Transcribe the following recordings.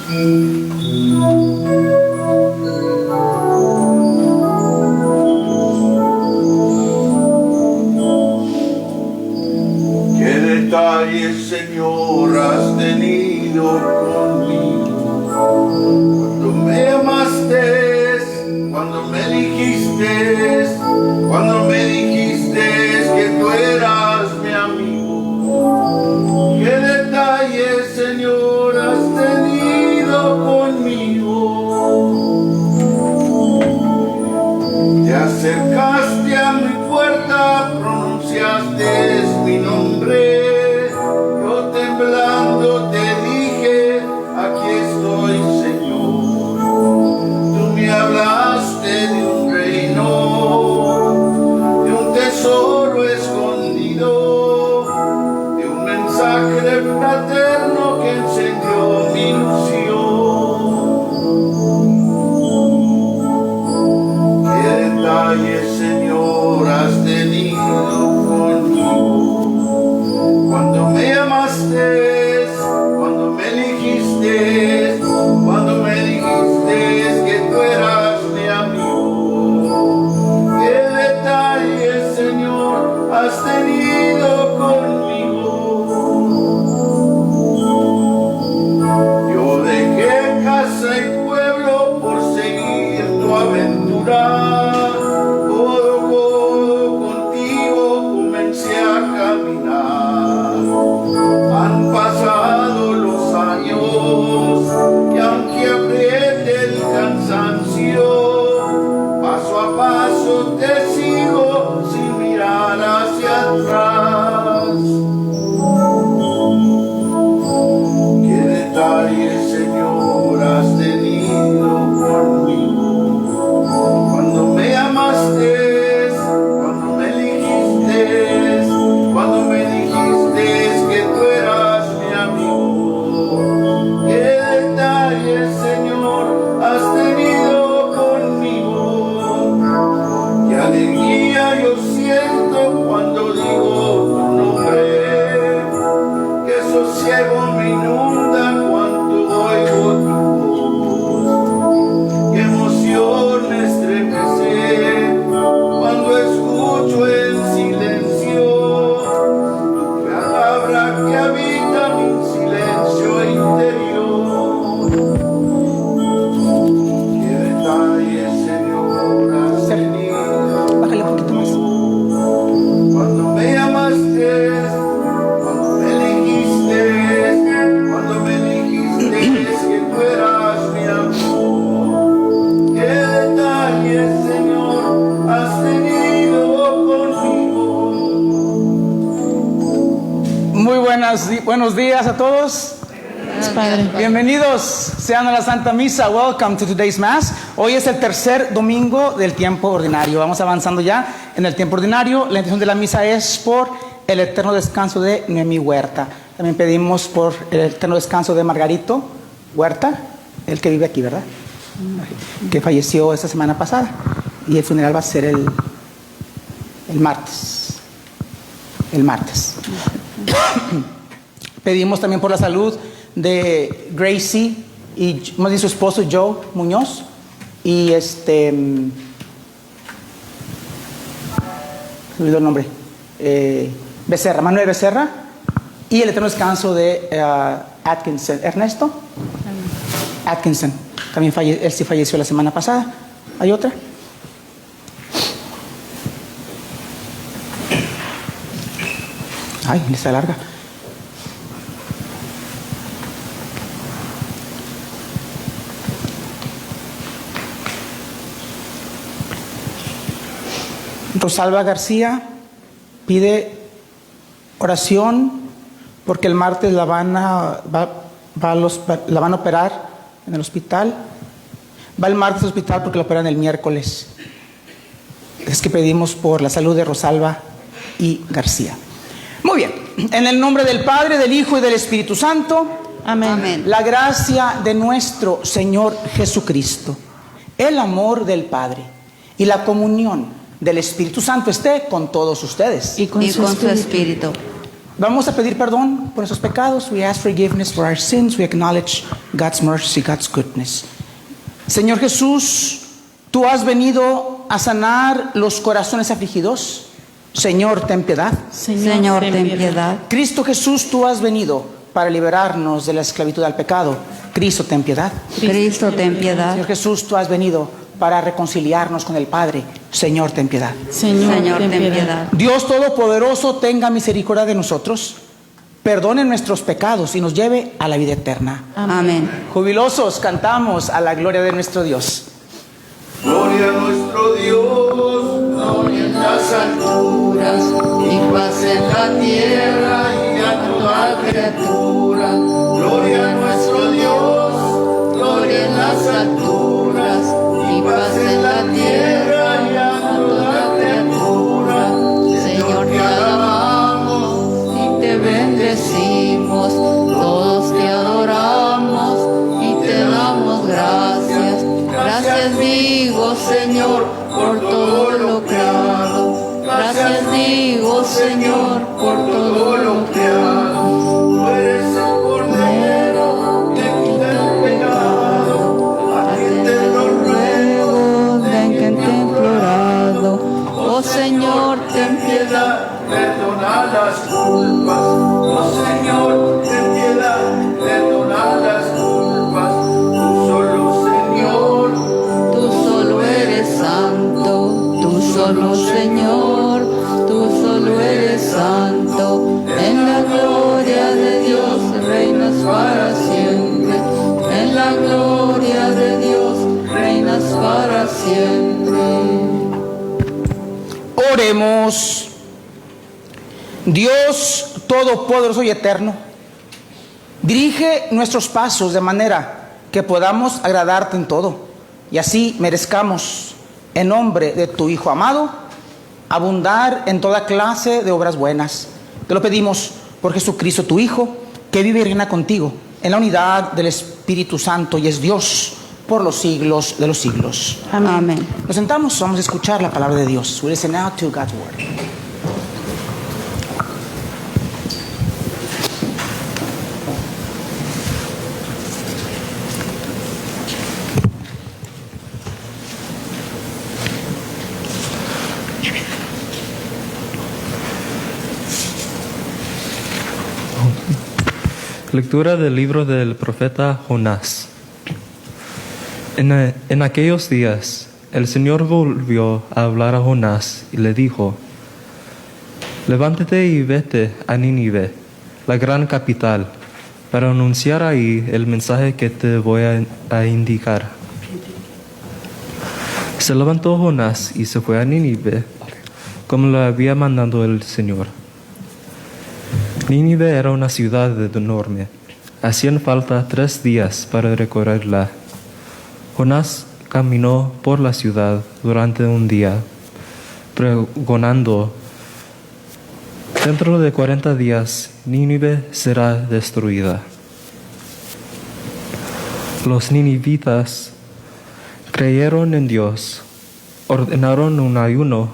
Qué detalles, Señor, has tenido conmigo. Cuando me amaste, cuando me dijiste que tú eras mi amigo. Qué detalles, Señor, has tenido conmigo. Te acercaste a mi puerta, pronunciaste mi nombre. Yo temblando te dije, aquí estoy, Señor. Tú me hablaste de un reino, de un tesoro escondido, de un mensaje fraterno que encendió mi ilusión. Qué detalles, Señor, has tenido conmigo. Cuando me llamaste, cuando me elegiste, cuando me dijiste que tú eras mi amigo. Qué detalles, Señor, has tenido conmigo. Yo dejé casa y pueblo por seguir tu aventura. Codo a codo contigo comencé a caminar. Han pasado los años y aunque apriete el cansancio, paso a paso te sigo sin mirar hacia atrás. Qué detalles, Señor, has tenido conmigo. Cuando me amaste, cuando me elegiste, cuando me dijiste que tú eras mi amigo. Qué detalles, Señor, has tenido conmigo. Qué alegría yo siento cuando digo tu nombre. Qué sosiego me inunda cuando oigo tu voz. Qué emoción me estremece cuando escucho en silencio tu palabra que habita mi silencio interior. Qué detalles, Señor, has tenido. Bájale un poquito más. Cuando me llamaste, cuando me dijiste que tú eras mi amor. Qué detalles, Señor, has tenido conmigo. Muy buenos días a todos. Padre. Bienvenidos sean a la Santa Misa. Welcome to today's Mass. Hoy es el tercer domingo del tiempo ordinario. Vamos avanzando ya en el tiempo ordinario. La intención de la misa es por el eterno descanso de Noemí Huerta. También pedimos por el eterno descanso de Margarito Huerta, el que vive aquí, ¿verdad? Que falleció esta semana pasada. Y el funeral va a ser el martes. El martes. Pedimos también por la salud de Gracie y más bien su esposo Joe Muñoz y se me olvidó el nombre, Becerra, Manuel Becerra, y el eterno descanso de Atkinson, Ernesto Atkinson, también él sí falleció la semana pasada. ¿Hay otra? Ay, lista larga. Rosalba García pide oración porque el martes la van a operar en el hospital. Va el martes al hospital porque la operan el miércoles. Es que pedimos por la salud de Rosalba y García. Muy bien, en el nombre del Padre, del Hijo y del Espíritu Santo. Amén. Amén. La gracia de nuestro Señor Jesucristo, el amor del Padre y la comunión del Espíritu Santo esté con todos ustedes. Y con su espíritu. Vamos a pedir perdón por nuestros pecados. We ask forgiveness for our sins. We acknowledge God's mercy, God's goodness. Señor Jesús, tú has venido a sanar los corazones afligidos. Señor, ten piedad. Señor, ten piedad. Cristo Jesús, tú has venido para liberarnos de la esclavitud al pecado. Cristo, ten piedad. Cristo, ten piedad. Señor Jesús, tú has venido para reconciliarnos con el Padre. Señor, ten piedad. Señor, ten piedad. Dios Todopoderoso, tenga misericordia de nosotros, perdone nuestros pecados y nos lleve a la vida eterna. Amén. Jubilosos, cantamos a la gloria de nuestro Dios. Gloria a nuestro Dios, gloria en las alturas, y paz en la tierra y a toda criatura. Gloria a nuestro Dios, gloria en las alturas, y paz en la tierra y a toda criatura. Señor, te alabamos y te bendecimos, todos te adoramos y te damos gracias. Gracias digo, Señor, por todo lo creado. Gracias digo, Señor, por todo lo creado. Tú eres el Cordero que quita el pecado. Atiende los ruegos Ven que te he implorado. Oh Señor, ten piedad, perdona las culpas. Oh Señor, ten piedad, perdona las culpas. Tú solo, Señor, Tú solo eres santo. Tú solo, Señor. Tú solo eres santo. En la gloria de Dios reinas para siempre. En la gloria de Dios reinas para siempre. Oremos. Dios Todopoderoso y Eterno, dirige nuestros pasos de manera que podamos agradarte en todo y así merezcamos, en nombre de tu Hijo amado, abundar en toda clase de obras buenas. Te lo pedimos por Jesucristo, tu Hijo, que vive y reina contigo en la unidad del Espíritu Santo y es Dios por los siglos de los siglos. Amén. Nos sentamos, vamos a escuchar la palabra de Dios. We listen now to God's word. Lectura del libro del profeta Jonás. En aquellos días, el Señor volvió a hablar a Jonás y le dijo: Levántate y vete a Nínive, la gran capital, para anunciar ahí el mensaje que te voy a indicar. Se levantó Jonás y se fue a Nínive, como lo había mandado el Señor. Nínive era una ciudad enorme. Hacían falta 3 días para recorrerla. Jonás caminó por la ciudad durante un día, pregonando: dentro de 40 días, Nínive será destruida. Los ninivitas creyeron en Dios, ordenaron un ayuno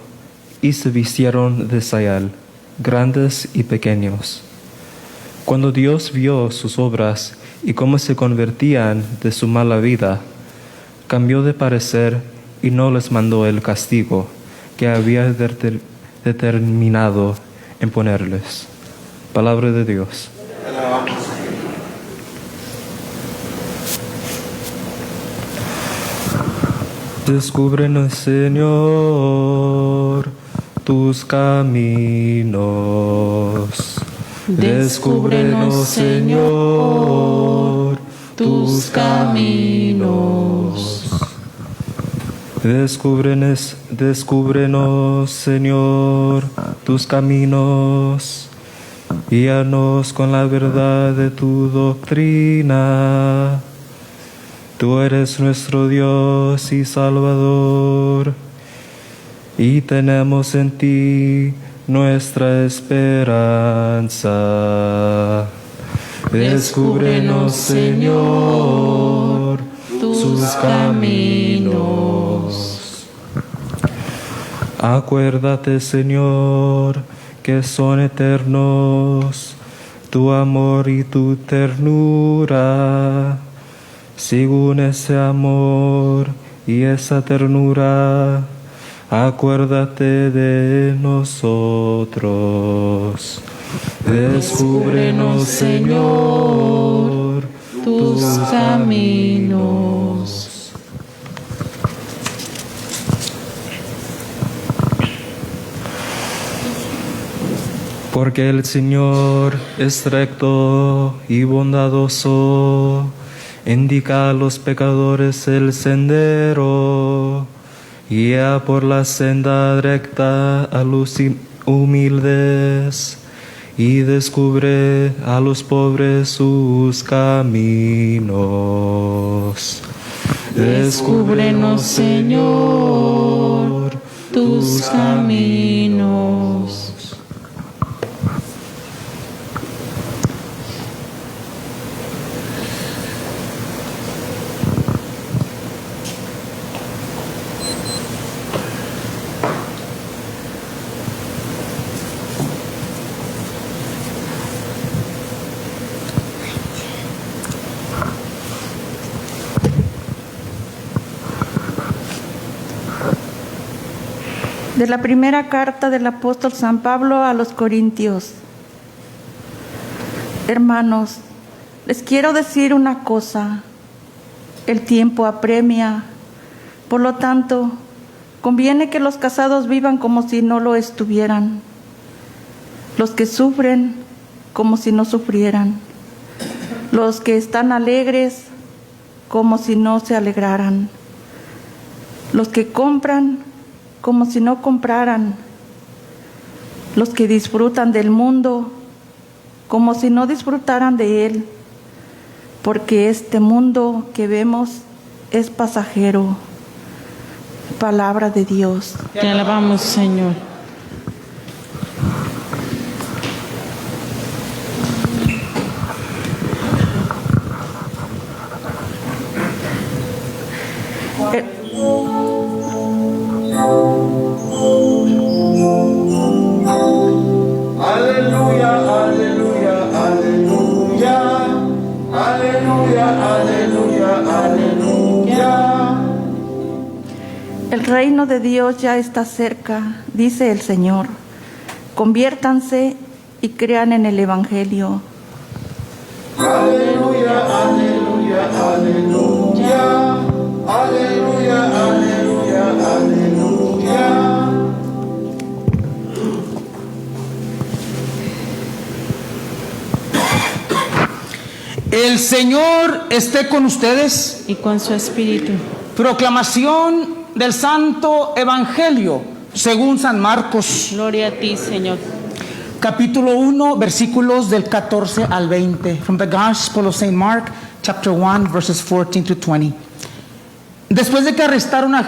y se vistieron de sayal, grandes y pequeños. Cuando Dios vio sus obras y cómo se convertían de su mala vida, cambió de parecer y no les mandó el castigo que había determinado en ponerles. Palabra de Dios. Descúbrenos, Señor, tus caminos. Descúbrenos, Señor, tus caminos. Descúbrenos, Señor, tus caminos. Guíanos con la verdad de tu doctrina. Tú eres nuestro Dios y Salvador, y tenemos en ti nuestra esperanza. Descúbrenos, Señor, tus caminos. Acuérdate, Señor, que son eternos, tu amor y tu ternura. Según ese amor y esa ternura, acuérdate de nosotros. Descúbrenos, Señor, tus caminos. Porque el Señor es recto y bondadoso, indica a los pecadores el sendero, guía por la senda recta a los humildes y descubre a los pobres sus caminos. Descúbrenos, Señor, tus caminos. De la primera carta del apóstol San Pablo a los Corintios. Hermanos, les quiero decir una cosa. El tiempo apremia. Por lo tanto, conviene que los casados vivan como si no lo estuvieran. Los que sufren como si no sufrieran. Los que están alegres como si no se alegraran. Los que compran como si no compraran, los que disfrutan del mundo como si no disfrutaran de él, porque este mundo que vemos es pasajero. Palabra de Dios. Te alabamos, Señor. Aleluya, aleluya, aleluya. Aleluya, aleluya, aleluya. El reino de Dios ya está cerca, dice el Señor. Conviértanse y crean en el Evangelio. Aleluya, aleluya, aleluya. Aleluya, aleluya, aleluya. El Señor esté con ustedes. Y con su espíritu. Proclamación del Santo Evangelio según San Marcos, Gloria a ti, Señor. capítulo 1, versículos del 14 al 20. From the Gospel of St. Mark, chapter 1, verses 14 to 20. Después de que arrestaron a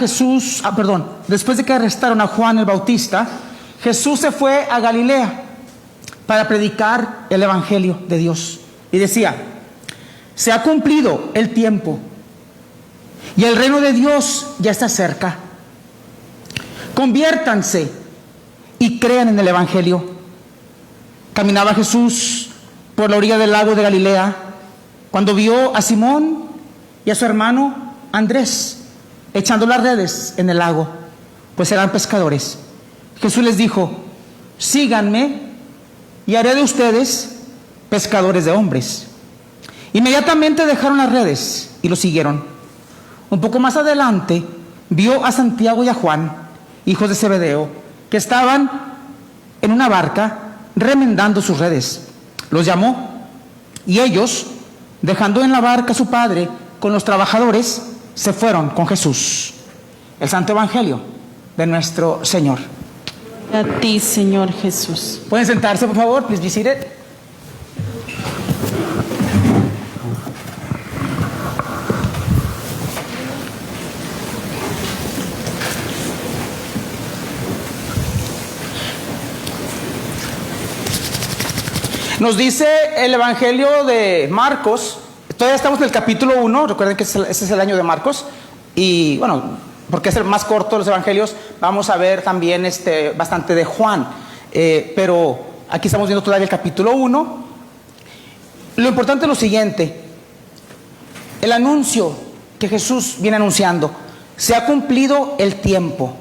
Juan el Bautista, Jesús se fue a Galilea para predicar el Evangelio de Dios. Y decía: se ha cumplido el tiempo y el reino de Dios ya está cerca. Conviértanse y crean en el Evangelio. Caminaba Jesús por la orilla del lago de Galilea cuando vio a Simón y a su hermano Andrés echando las redes en el lago, pues eran pescadores. Jesús les dijo: síganme y haré de ustedes pescadores de hombres. Inmediatamente dejaron las redes y lo siguieron. Un poco más adelante vio a Santiago y a Juan, hijos de Zebedeo, que estaban en una barca remendando sus redes. Los llamó y ellos, dejando en la barca a su padre con los trabajadores, se fueron con Jesús. El Santo Evangelio de nuestro Señor. A ti, Señor Jesús. ¿Pueden sentarse, por favor? Please be seated. Nos dice el Evangelio de Marcos, todavía estamos en el capítulo 1, recuerden que ese es el año de Marcos, y bueno, porque es el más corto de los evangelios, vamos a ver también bastante de Juan. pero aquí estamos viendo todavía el capítulo 1. Lo importante es lo siguiente: el anuncio que Jesús viene anunciando, se ha cumplido el tiempo,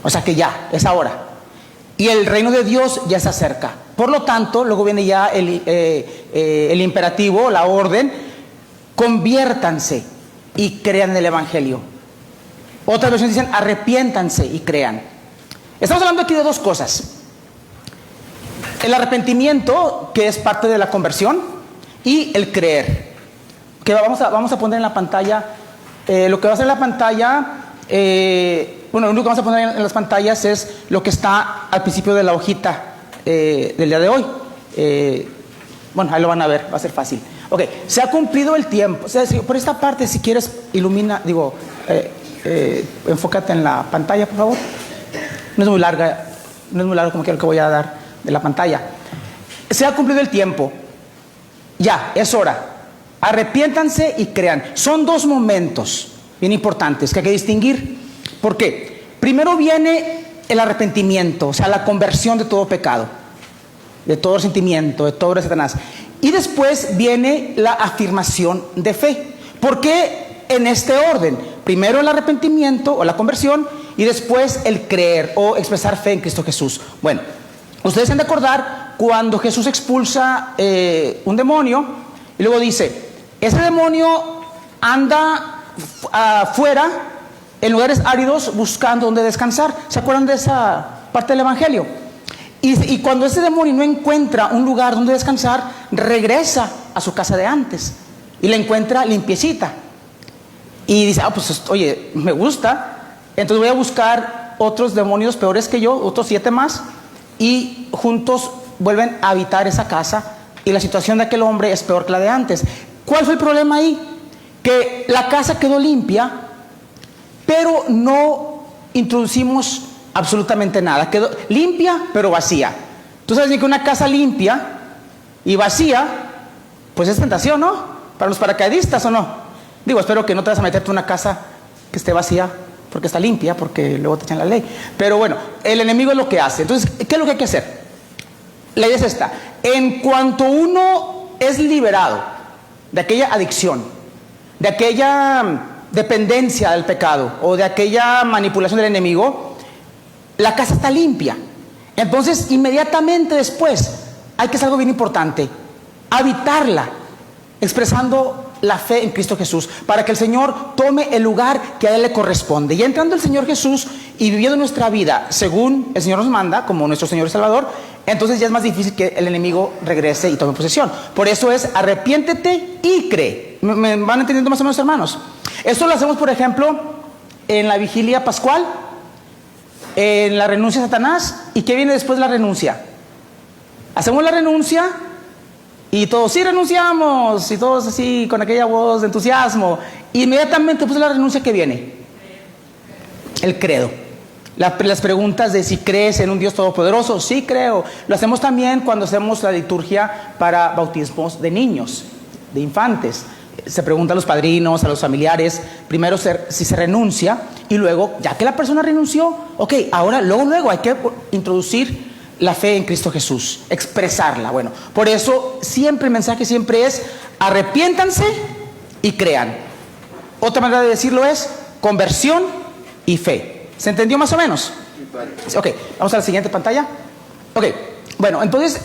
o sea que ya, es ahora, y el reino de Dios ya se acerca. Por lo tanto, luego viene ya el imperativo, la orden: conviértanse y crean en el Evangelio. Otras versiones dicen: arrepiéntanse y crean. Estamos hablando aquí de dos cosas: el arrepentimiento, que es parte de la conversión, y el creer, que vamos a poner en la pantalla. Lo que va a ser en la pantalla, bueno, lo único que vamos a poner en las pantallas es lo que está al principio de la hojita del día de hoy. Bueno, ahí lo van a ver, va a ser fácil. Ok, se ha cumplido el tiempo. O sea, por esta parte, si quieres, enfócate en la pantalla, por favor. No es muy larga, no es muy largo como quiero que voy a dar de la pantalla. Se ha cumplido el tiempo. Ya, es hora. Arrepiéntanse y crean. Son dos momentos bien importantes que hay que distinguir. ¿Por qué? Primero viene el arrepentimiento, o sea, la conversión de todo pecado, de todo resentimiento, de todo de Satanás. Y después viene la afirmación de fe. ¿Por qué en este orden? Primero el arrepentimiento o la conversión, y después el creer o expresar fe en Cristo Jesús. Bueno, ustedes se han de acordar cuando Jesús expulsa un demonio y luego dice: ese demonio anda afuera en lugares áridos buscando donde descansar. ¿Se acuerdan de esa parte del Evangelio? Y cuando ese demonio no encuentra un lugar donde descansar, regresa a su casa de antes y la encuentra limpiecita. Y dice: pues oye, me gusta, entonces voy a buscar otros demonios peores que yo, otros 7 más, y juntos vuelven a habitar esa casa, y la situación de aquel hombre es peor que la de antes. ¿Cuál fue el problema ahí? Que la casa quedó limpia, pero no introducimos absolutamente nada. Quedó limpia, pero vacía. Tú sabes bien que una casa limpia y vacía, pues es tentación, ¿no? Para los paracaidistas, ¿o no? Digo, espero que no te vas a meterte en una casa que esté vacía porque está limpia, porque luego te echan la ley. Pero bueno, el enemigo es lo que hace. Entonces, ¿qué es lo que hay que hacer? La idea es esta: en cuanto uno es liberado de aquella adicción, de aquella dependencia del pecado o de aquella manipulación del enemigo, la casa está limpia. Entonces, inmediatamente después hay que hacer algo bien importante: habitarla, expresando la fe en Cristo Jesús, para que el Señor tome el lugar que a Él le corresponde. Y entrando el Señor Jesús y viviendo nuestra vida según el Señor nos manda, como nuestro Señor y Salvador, entonces ya es más difícil que el enemigo regrese y tome posesión. Por eso es: arrepiéntete y cree. ¿Me van entendiendo más o menos, hermanos? Esto lo hacemos, por ejemplo, en la vigilia pascual, en la renuncia a Satanás. ¿Y qué viene después de la renuncia? Hacemos la renuncia y todos: sí, renunciamos, y todos así con aquella voz de entusiasmo. Inmediatamente después de la renuncia, ¿qué viene? El credo. Las preguntas de si crees en un Dios todopoderoso. Sí, creo. Lo hacemos también cuando hacemos la liturgia para bautismos de niños, de infantes. Se pregunta a los padrinos, a los familiares, primero si se renuncia, y luego, ya que la persona renunció, ok, ahora luego hay que introducir la fe en Cristo Jesús, expresarla. Bueno, por eso siempre el mensaje siempre es: arrepiéntanse y crean. Otra manera de decirlo es conversión y fe. ¿Se entendió más o menos? Ok, vamos a la siguiente pantalla. Ok, bueno, entonces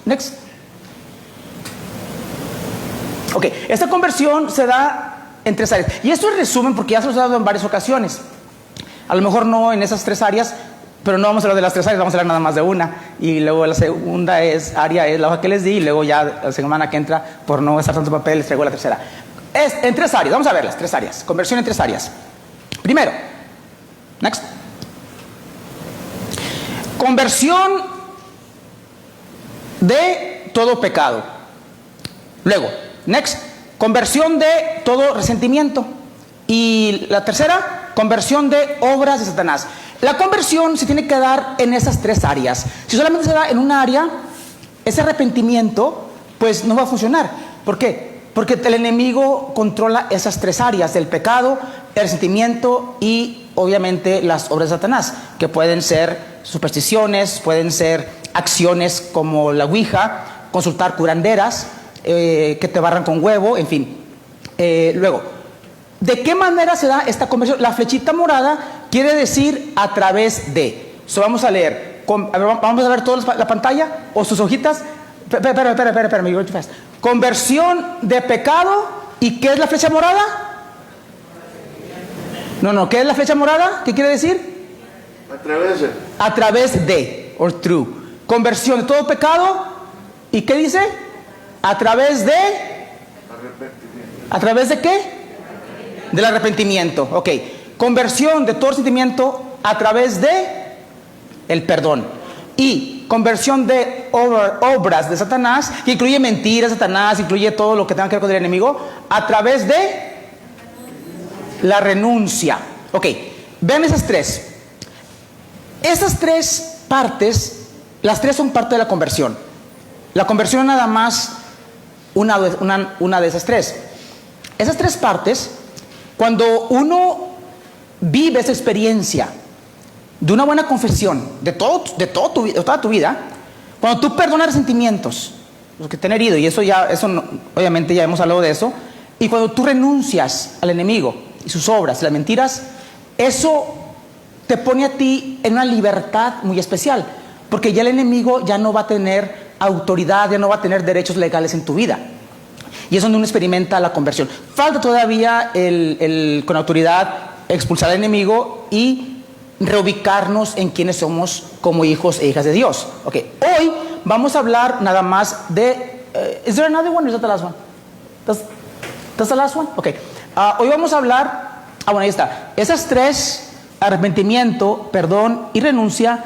next. Ok, esta conversión se da en 3 áreas. Y esto es resumen porque ya se los he dado en varias ocasiones. A lo mejor no en esas 3 áreas, pero no vamos a hablar de las 3 áreas, vamos a hablar nada más de una. Y luego la segunda área es la hoja que les di, y luego ya la semana que entra, por no estar tanto papel, les traigo la tercera. Es en 3 áreas, vamos a ver las 3 áreas. Conversión en 3 áreas. Primero, next. Conversión de todo pecado. Luego, next, conversión de todo resentimiento. Y la tercera, conversión de obras de Satanás. La conversión se tiene que dar en esas 3 áreas. Si solamente se da en una área, ese arrepentimiento pues no va a funcionar. ¿Por qué? Porque el enemigo controla esas 3 áreas: el pecado, el resentimiento y obviamente las obras de Satanás, que pueden ser supersticiones, pueden ser acciones como la ouija, consultar curanderas, que te barran con huevo, en fin. Luego, ¿de qué manera se da esta conversión? La flechita morada quiere decir a través de. So, vamos a leer. Vamos a ver toda la pantalla o sus hojitas. Espera, me voy too fast. Conversión de pecado. ¿Y qué es la flecha morada? No, ¿qué es la flecha morada? ¿Qué quiere decir? A través de, or through. Conversión de todo pecado. ¿Y qué dice? A través de. ¿A través de qué? Del arrepentimiento. Ok. Conversión de todo sentimiento a través de el perdón. Y conversión de obras de Satanás, que incluye mentiras de Satanás, incluye todo lo que tenga que ver con el enemigo, a través de la renuncia. Ok. Vean esas tres. Esas tres partes, las tres son parte de la conversión. La conversión es nada más una de esas tres. Esas tres partes, cuando uno vive esa experiencia de una buena confesión de toda tu vida, cuando tú perdonas resentimientos, los que te han herido, y obviamente ya hemos hablado de eso, y cuando tú renuncias al enemigo y sus obras, las mentiras, eso te pone a ti en una libertad muy especial, porque ya el enemigo ya no va a tener autoridad, ya no va a tener derechos legales en tu vida. Y es donde uno experimenta la conversión. Falta todavía con autoridad expulsar al enemigo y reubicarnos en quienes somos como hijos e hijas de Dios. Ok, hoy vamos a hablar nada más de. ¿Is there another one or is that the last one? That's the last one? Ok. Hoy vamos a hablar. Bueno, ahí está. Esas tres, arrepentimiento, perdón y renuncia,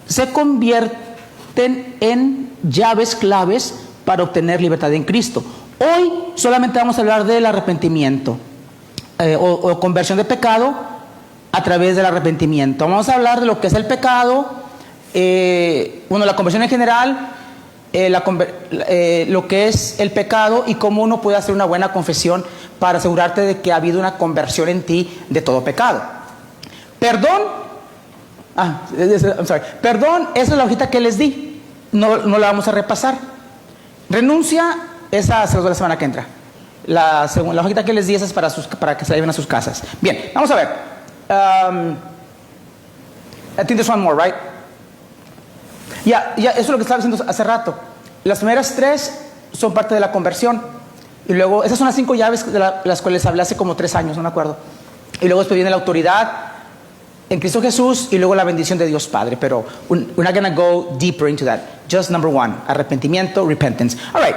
se convierten en llaves claves para obtener libertad en Cristo. Hoy solamente vamos a hablar del arrepentimiento o conversión de pecado a través del arrepentimiento. Vamos a hablar de lo que es el pecado, la conversión en general, lo que es el pecado y cómo uno puede hacer una buena confesión para asegurarte de que ha habido una conversión en ti de todo pecado. Perdón, perdón, esa es la hojita que les di, no la vamos a repasar. Renuncia, esa se los doy la semana que entra. La hojita que les di, esa es para que se la lleven a sus casas. Bien, vamos a ver. I think there's one more, right? Ya, eso es lo que estaba diciendo hace rato. Las primeras tres son parte de la conversión. Y luego, esas son las 5 llaves de las cuales hablé hace como 3 años, no me acuerdo. Y luego después viene la autoridad en Cristo Jesús y luego la bendición de Dios Padre. Pero we're not going to go deeper into that. Just number 1, arrepentimiento, repentance. All right,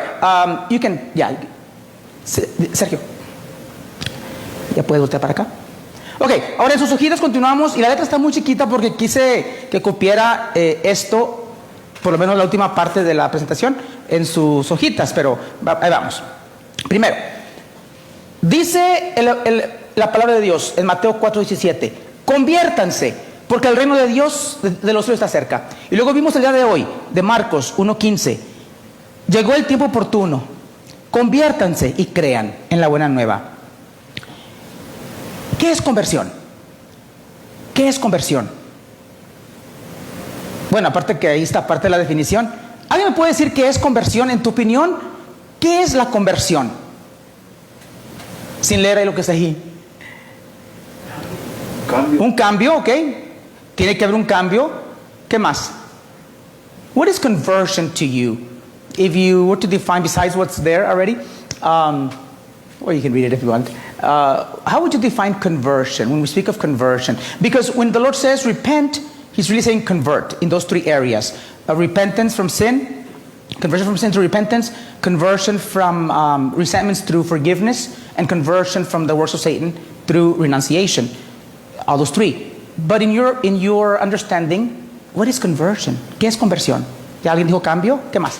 you can, Sergio, ya puedes voltear para acá. Ok, ahora en sus hojitas continuamos y la letra está muy chiquita porque quise que cupiera esto, por lo menos la última parte de la presentación, en sus hojitas, pero ahí vamos. Primero, dice la palabra de Dios en Mateo 4:17, conviértanse, porque el reino de Dios, de los cielos está cerca. Y luego vimos el día de hoy, de Marcos 1:15, llegó el tiempo oportuno, conviértanse y crean en la buena nueva. ¿Qué es conversión? ¿Qué es conversión? Bueno, aparte que ahí está parte de la definición. ¿Alguien me puede decir qué es conversión? En tu opinión, ¿qué es la conversión? Sin leer ahí lo que está ahí. Cambio. Un cambio, ok. Tiene que haber un cambio. ¿Qué más? What is conversion to you? If you were to define, besides what's there already, or you can read it if you want. How would you define conversion when we speak of conversion? Because when the Lord says repent, He's really saying convert in those 3 areas. Repentance from sin, conversion from sin to repentance, conversion from resentments through forgiveness, and conversion from the works of Satan through renunciation. All those 3. But in your understanding, what is conversion? ¿Qué es conversión? ¿Ya alguien dijo cambio? ¿Qué más?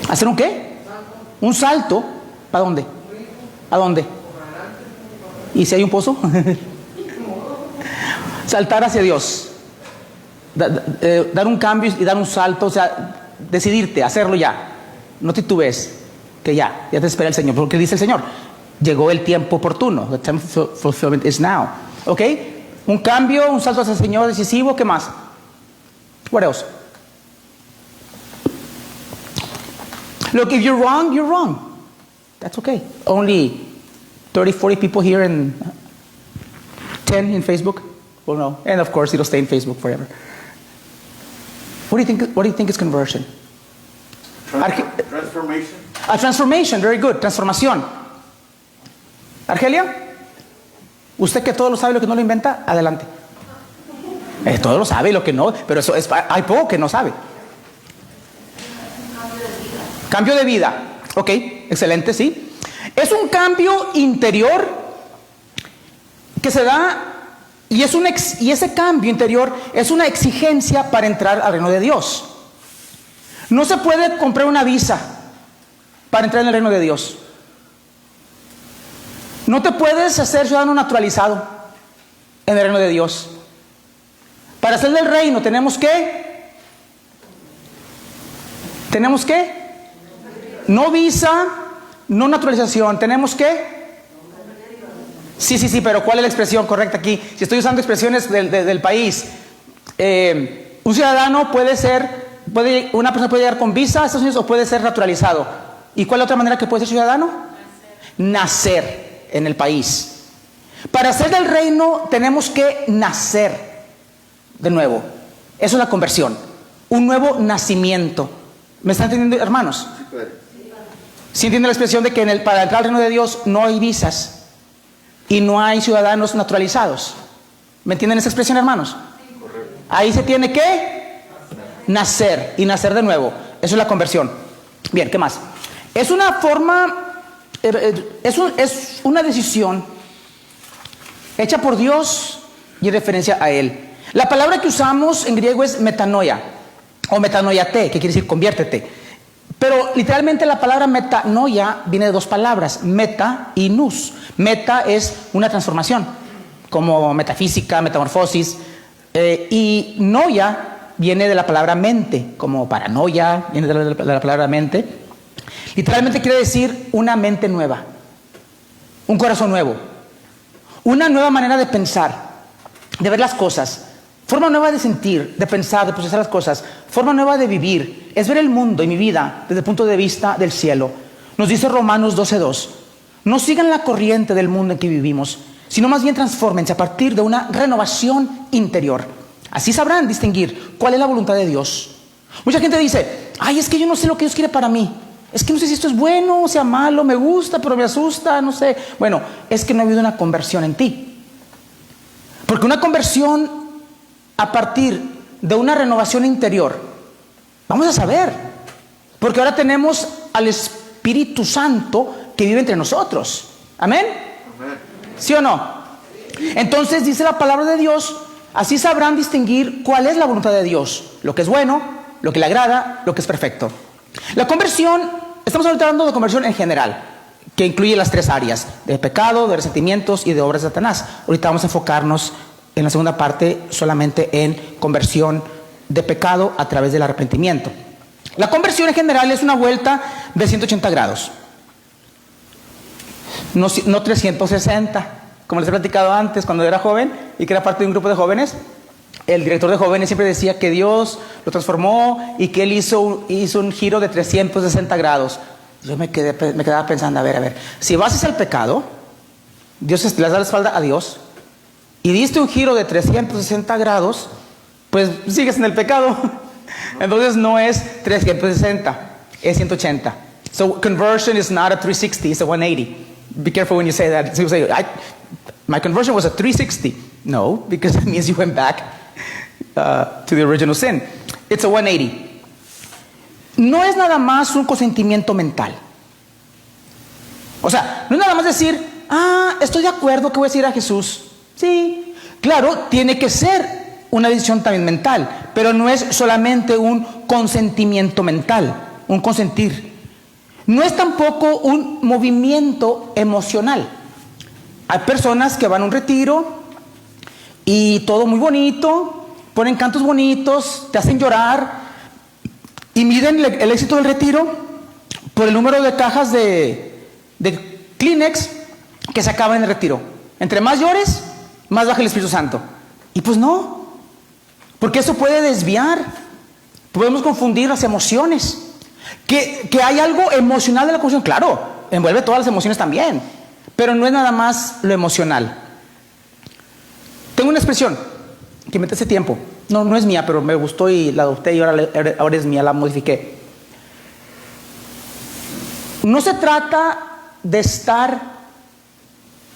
¿Hacer un qué? Un salto. ¿Para dónde? ¿A dónde? ¿Y si hay un pozo? Saltar hacia Dios. Dar un cambio y dar un salto. O sea, decidirte, hacerlo ya. No titubees. Que ya te espera el Señor. Porque dice el Señor, Llegó el tiempo oportuno. The time of fulfillment is now. ¿Ok? Un cambio, un salto hacia el Señor decisivo. ¿Qué más? What else? Look, if you're wrong, you're wrong. That's okay. Only 30, 40 people here and 10 in Facebook. Well, no. And of course, it'll stay in Facebook forever. What do you think is conversion? Transformation. A transformation, very good. Transformación. Argelia, usted que todo lo sabe y lo que no lo inventa, adelante. Todo lo sabe y lo que no, pero eso es, hay poco que no sabe. Cambio de vida. Ok, excelente, sí. Es un cambio interior que se da y ese cambio interior es una exigencia para entrar al reino de Dios. No se puede comprar una visa para entrar en el reino de Dios. No te puedes hacer ciudadano naturalizado en el reino de Dios. Para ser del reino tenemos que no visa, no naturalización, tenemos que sí, pero ¿cuál es la expresión correcta aquí? Si estoy usando expresiones del país, un ciudadano una persona puede llegar con visa a Estados Unidos o puede ser naturalizado. ¿Y cuál es la otra manera que puede ser ciudadano? Nacer en el país. Para ser del reino tenemos que nacer de nuevo. Eso es la conversión, un nuevo nacimiento. ¿Me están entendiendo, hermanos? ¿Sí entienden la expresión de que para entrar al reino de Dios no hay visas y no hay ciudadanos naturalizados? ¿Me entienden esa expresión, hermanos? Ahí se tiene que nacer y nacer de nuevo. Eso es la conversión. Bien, ¿qué más? Es una forma, es una decisión hecha por Dios y en referencia a Él. La palabra que usamos en griego es metanoia o metanoiate, que quiere decir conviértete. Pero literalmente la palabra metanoia viene de dos palabras, meta y nous. Meta es una transformación, como metafísica, metamorfosis. Y noia viene de la palabra mente, como paranoia, viene de la palabra mente. Literalmente quiere decir una mente nueva, un corazón nuevo, una nueva manera de pensar, de ver las cosas, forma nueva de sentir, de pensar, de procesar las cosas, forma nueva de vivir. Es ver el mundo y mi vida desde el punto de vista del cielo. Nos dice Romanos 12:2. No sigan la corriente del mundo en que vivimos, sino más bien transfórmense a partir de una renovación interior. Así sabrán distinguir cuál es la voluntad de Dios. Mucha gente dice, ay, es que yo no sé lo que Dios quiere para mí. Es que no sé si esto es bueno o sea malo, me gusta, pero me asusta, no sé. Bueno, es que no ha habido una conversión en ti. Porque una conversión a partir de una renovación interior, vamos a saber. Porque ahora tenemos al Espíritu Santo que vive entre nosotros. ¿Amén? Amén. ¿Sí o no? Entonces dice la palabra de Dios, así sabrán distinguir cuál es la voluntad de Dios, lo que es bueno, lo que le agrada, lo que es perfecto. La conversión, estamos ahorita hablando de conversión en general, que incluye las tres áreas, de pecado, de resentimientos y de obras de Satanás. Ahorita vamos a enfocarnos en la segunda parte solamente en conversión de pecado a través del arrepentimiento. La conversión en general es una vuelta de 180 grados. No 360, como les he platicado antes cuando era joven y que era parte de un grupo de jóvenes. El director de jóvenes siempre decía que Dios lo transformó y que Él hizo un giro de 360 grados. Yo me quedaba pensando, a ver, si vas hacia el pecado, Dios le da la espalda a Dios y diste un giro de 360 grados, pues sigues en el pecado. Entonces no es 360, es 180. So conversion is not a 360, it's a 180. Be careful when you say that. So you say, my conversion was a 360. No, because it means you went back to the original sin. It's a 180. No es nada más un consentimiento mental. O sea, no es nada más decir, estoy de acuerdo que voy a seguir a Jesús. Sí, claro, tiene que ser una decisión también mental, pero no es solamente un consentimiento mental, un consentir. No es tampoco un movimiento emocional. Hay personas que van a un retiro y todo muy bonito, ponen cantos bonitos, te hacen llorar y miden el éxito del retiro por el número de cajas de Kleenex que se acaban en el retiro. Entre más llores, más baja el Espíritu Santo. Y pues no, porque eso puede desviar. Podemos confundir las emociones. Que hay algo emocional de la conversión, claro, envuelve todas las emociones también, pero no es nada más lo emocional. Tengo una expresión que metí hace tiempo, no es mía, pero me gustó y la adopté y ahora es mía, la modifiqué. No se trata de estar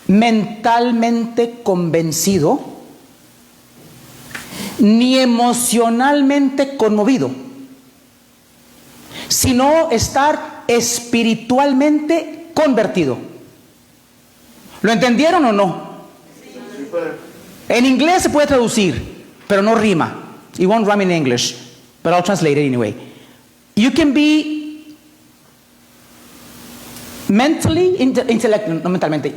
mentalmente convencido ni emocionalmente conmovido, sino estar espiritualmente convertido. ¿Lo entendieron o no? En inglés se puede traducir, pero no rima. It won't rhyme in English, but I'll translate it anyway. You can be mentally, no mentalmente,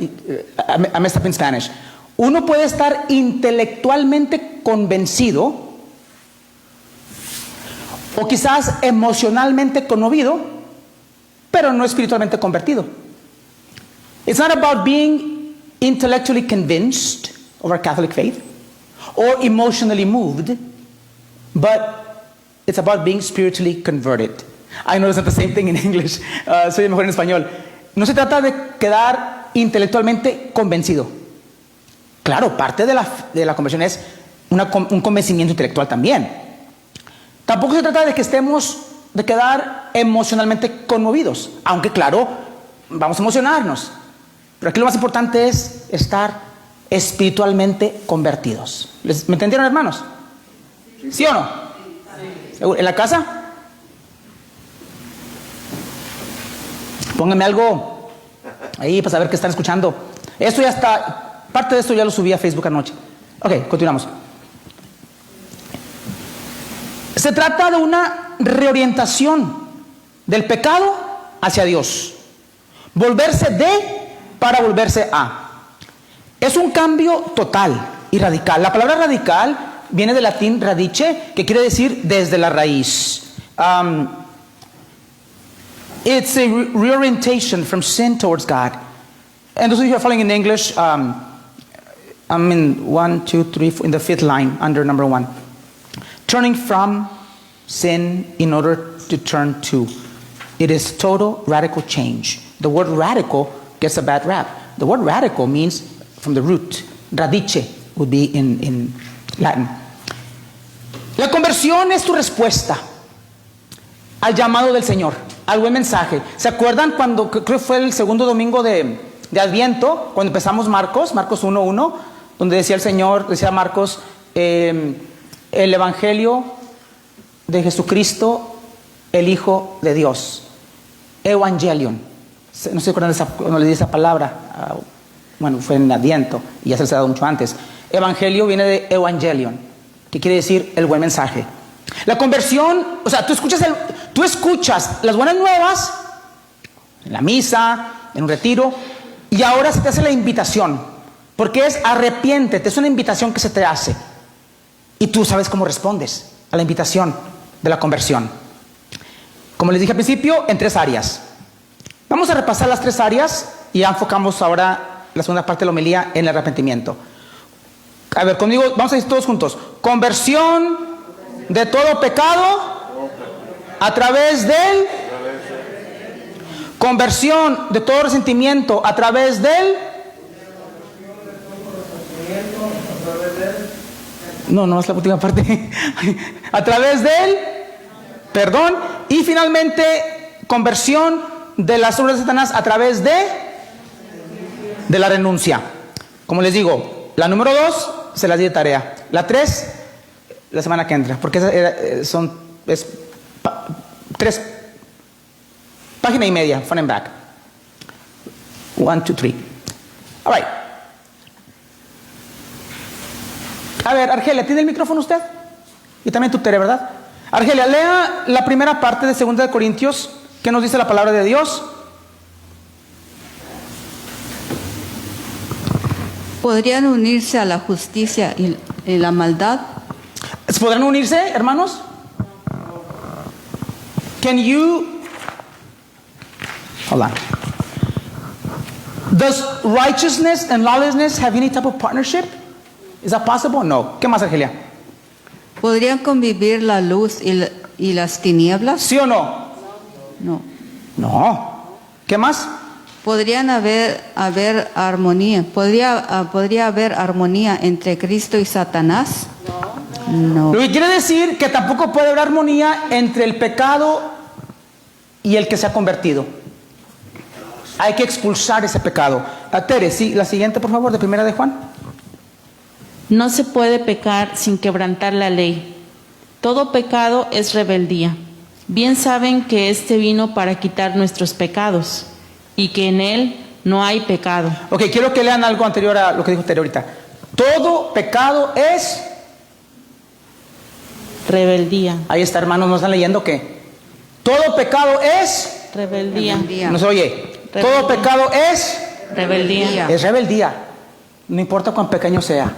I messed up in Spanish. Uno puede estar intelectualmente convencido o quizás emocionalmente conmovido, pero no espiritualmente convertido. It's not about being intellectually convinced of our Catholic faith or emotionally moved, but it's about being spiritually converted. I know it's not the same thing in English. Soy mejor en español. No se trata de quedar intelectualmente convencido. Claro, parte de la conversión es un convencimiento intelectual también. Tampoco se trata de que de quedar emocionalmente conmovidos, aunque claro, vamos a emocionarnos. Pero aquí lo más importante es estar espiritualmente convertidos. ¿Me entendieron, hermanos? ¿Sí o no? ¿Seguro? ¿En la casa? Pónganme algo ahí para saber que están escuchando. Esto ya está, parte de esto ya lo subí a Facebook anoche. Ok, continuamos. Se trata de una reorientación del pecado hacia Dios. Volverse de para volverse a. Es un cambio total y radical. La palabra radical viene del latín radice, que quiere decir desde la raíz. It's a reorientation from sin towards God. And those of you who are following in English, I'm in 1, 2, 3, 4, in the fifth line under number 1. Turning from sin in order to turn to. It is total radical change. The word radical gets a bad rap. The word radical means from the root. Radice would be in Latin. La conversión es tu respuesta al llamado del Señor, al buen mensaje. ¿Se acuerdan cuando, creo que fue el segundo domingo de Adviento, cuando empezamos Marcos 1:1, donde decía el Señor, decía Marcos, el Evangelio de Jesucristo, el Hijo de Dios. Evangelion. No se acuerdan cuando le di esa palabra. Bueno, fue en Adviento y ya se les ha dado mucho antes. Evangelio viene de Evangelion, que quiere decir el buen mensaje. La conversión, o sea, tú escuchas las buenas nuevas en la misa, en un retiro, y ahora se te hace la invitación, porque es arrepiéntete, es una invitación que se te hace. Y tú sabes cómo respondes a la invitación de la conversión. Como les dije al principio, en 3 áreas. Vamos a repasar las 3 áreas y ya enfocamos ahora la segunda parte de la homilía en el arrepentimiento. A ver, conmigo, vamos a decir todos juntos. Conversión de todo pecado a través del... Conversión de todo resentimiento a través del... No es la última parte. A través del perdón. Y finalmente, conversión de las obras de Satanás a través de la renuncia. Como les digo, la número 2 se las di de tarea. La 3, la semana que entra, porque es 3 página y media, front and back. 1, 2, 3. All right. A ver, Argelia, ¿tiene el micrófono usted? Y también tú, Tere, ¿verdad? Argelia, lea la primera parte de 2 de Corintios. ¿Qué nos dice la palabra de Dios? ¿Podrían unirse a la justicia y la maldad? ¿Podrán unirse, hermanos? Can you... Hold on. Does righteousness and lawlessness have any type of partnership? Is that possible? No. ¿Qué más, Argelia? ¿Podrían convivir la luz y las tinieblas? ¿Sí o no? No. No. ¿Qué más? ¿Podrían haber armonía? ¿Podría haber armonía entre Cristo y Satanás? No. Lo que quiere decir que tampoco puede haber armonía entre el pecado y el que se ha convertido. Hay que expulsar ese pecado. Tere, sí, la siguiente, por favor, de Primera de Juan. No se puede pecar sin quebrantar la ley. Todo pecado es rebeldía. Bien saben que éste vino para quitar nuestros pecados y que en él no hay pecado. Ok, quiero que lean algo anterior a lo que dijo Tere ahorita. Todo pecado es... Rebeldía. Ahí está, hermanos, ¿no están leyendo qué? Todo pecado es... Rebeldía. No se oye. Todo Rebeldía. pecado es... Rebeldía. Es rebeldía. No importa cuán pequeño sea.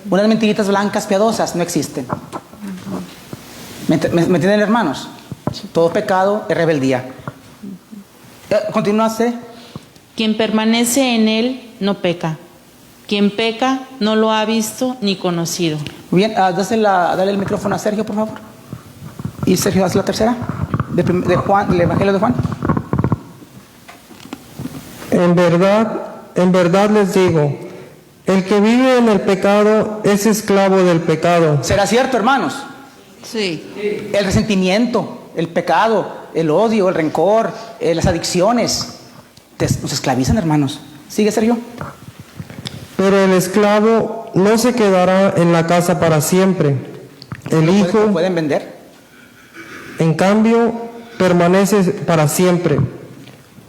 Unas mentiritas blancas piadosas no existen. ¿Me entienden, hermanos? Todo pecado es rebeldía. ¿Continúaste? Quien permanece en él no peca. Quien peca no lo ha visto ni conocido. Muy bien, dale el micrófono a Sergio, por favor. Y Sergio, haz la tercera. De Juan, del Evangelio de Juan. En verdad les digo, el que vive en el pecado es esclavo del pecado. ¿Será cierto, hermanos? Sí. El resentimiento, el pecado, el odio, el rencor, las adicciones, nos esclavizan, hermanos. ¿Sigue, Sergio? Pero el esclavo no se quedará en la casa para siempre. El ¿Lo hijo, pueden vender? en cambio, permanece para siempre.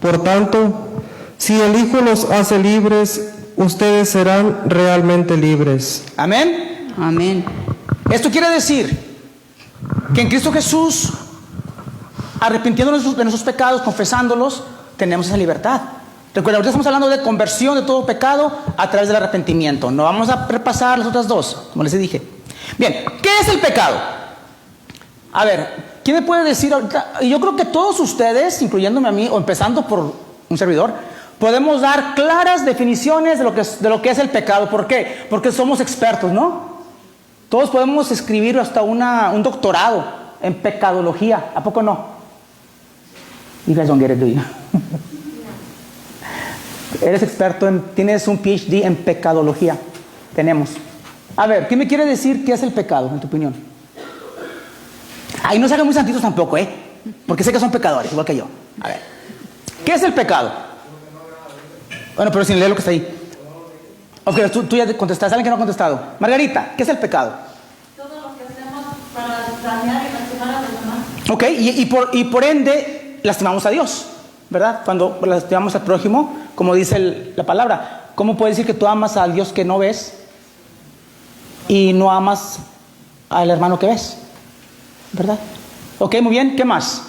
Por tanto, si el Hijo los hace libres, ustedes serán realmente libres. Amén. Amén. Esto quiere decir que en Cristo Jesús, arrepintiéndonos de nuestros pecados, confesándolos, tenemos esa libertad. Recuerda, ahorita estamos hablando de conversión de todo pecado a través del arrepentimiento. No vamos a repasar las otras dos, como les dije. Bien, ¿qué es el pecado? A ver, ¿quién me puede decir ahorita? Yo creo que todos ustedes, incluyéndome a mí, o empezando por un servidor, podemos dar claras definiciones de lo que es el pecado. ¿Por qué? Porque somos expertos, ¿no? Todos podemos escribir hasta un doctorado en pecadología. ¿A poco no? You guys don't get it, do you? Eres experto tienes un PhD en pecadología. Tenemos. A ver, ¿quién me quiere decir qué es el pecado, en tu opinión? Ay, no se hagan muy santitos tampoco, porque sé que son pecadores, igual que yo. A ver, ¿qué es el pecado? Bueno, pero sin leer lo que está ahí. Ok, tú ya contestaste. ¿Saben que no ha contestado? Margarita, ¿qué es el pecado? Todo lo que hacemos para dañar y lastimar a los demás. Ok, y por ende lastimamos a Dios, ¿verdad? Cuando lastimamos al prójimo, como dice la palabra. ¿Cómo puedes decir que tú amas al Dios que no ves y no amas al hermano que ves? ¿Verdad? Ok, muy bien. ¿Qué más?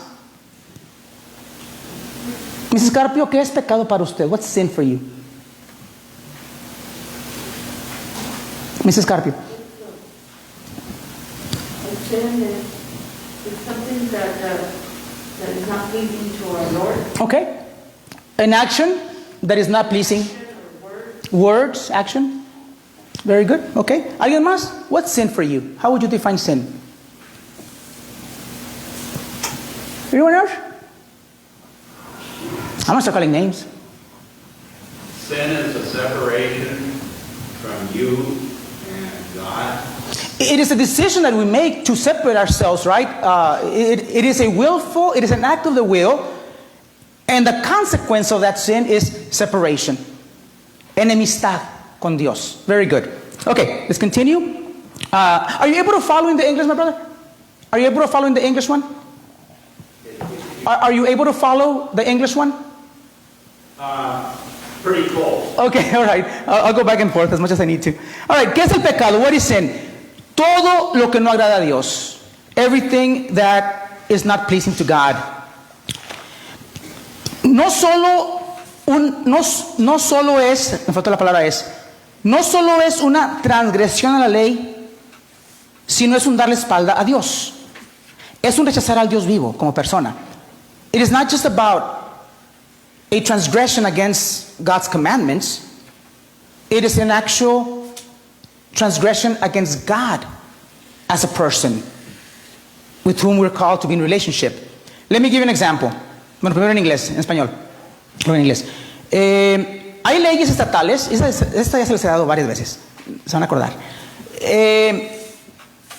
Mrs. Carpio, ¿qué es pecado para usted? What's sin for you? Mrs. Carpio. It's something that is not pleasing to our Lord. Okay. An action that is not pleasing. Words, action. Very good. Okay. ¿Alguien más? What's sin for you? How would you define sin? Anyone else? I'm going to start calling names. Sin is a separation from you and God. It is a decision that we make to separate ourselves, right? It is it is an act of the will, and the consequence of that sin is separation. Enemistad con Dios. Very good. Okay, let's continue. Are you able to follow in the English, my brother? Are you able to follow in the English one? Are you able to follow the English one? Pretty close. Okay, all right. I'll go back and forth as much as I need to. All right, ¿qué es el pecado? What is sin? Todo lo que no agrada a Dios. Everything that is not pleasing to God. No solo es, me falta la palabra no solo es una transgresión a la ley, sino es un darle espalda a Dios. Es un rechazar al Dios vivo como persona. It is not just about a transgression against God's commandments, it is an actual transgression against God as a person with whom we're called to be in relationship. Let me give you an example. Bueno, primero en inglés, en español. Luego en inglés. Hay leyes estatales, esta ya se les he dado varias veces, se van a acordar.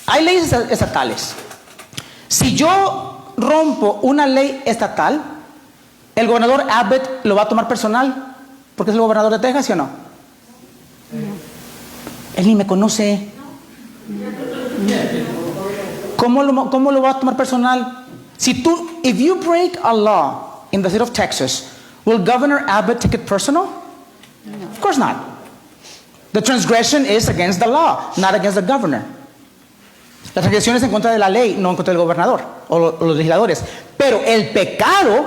Hay leyes estatales. Si yo rompo una ley estatal, el gobernador Abbott lo va a tomar personal, porque es el gobernador de Texas, ¿sí o no? Él ni me conoce. ¿Cómo lo va a tomar personal? If you break a law in the state of Texas, will Governor Abbott take it personal? No. Of course not. The transgression is against the law, not against the governor. La transgresión es en contra de la ley, no en contra del gobernador o los legisladores. Pero el pecado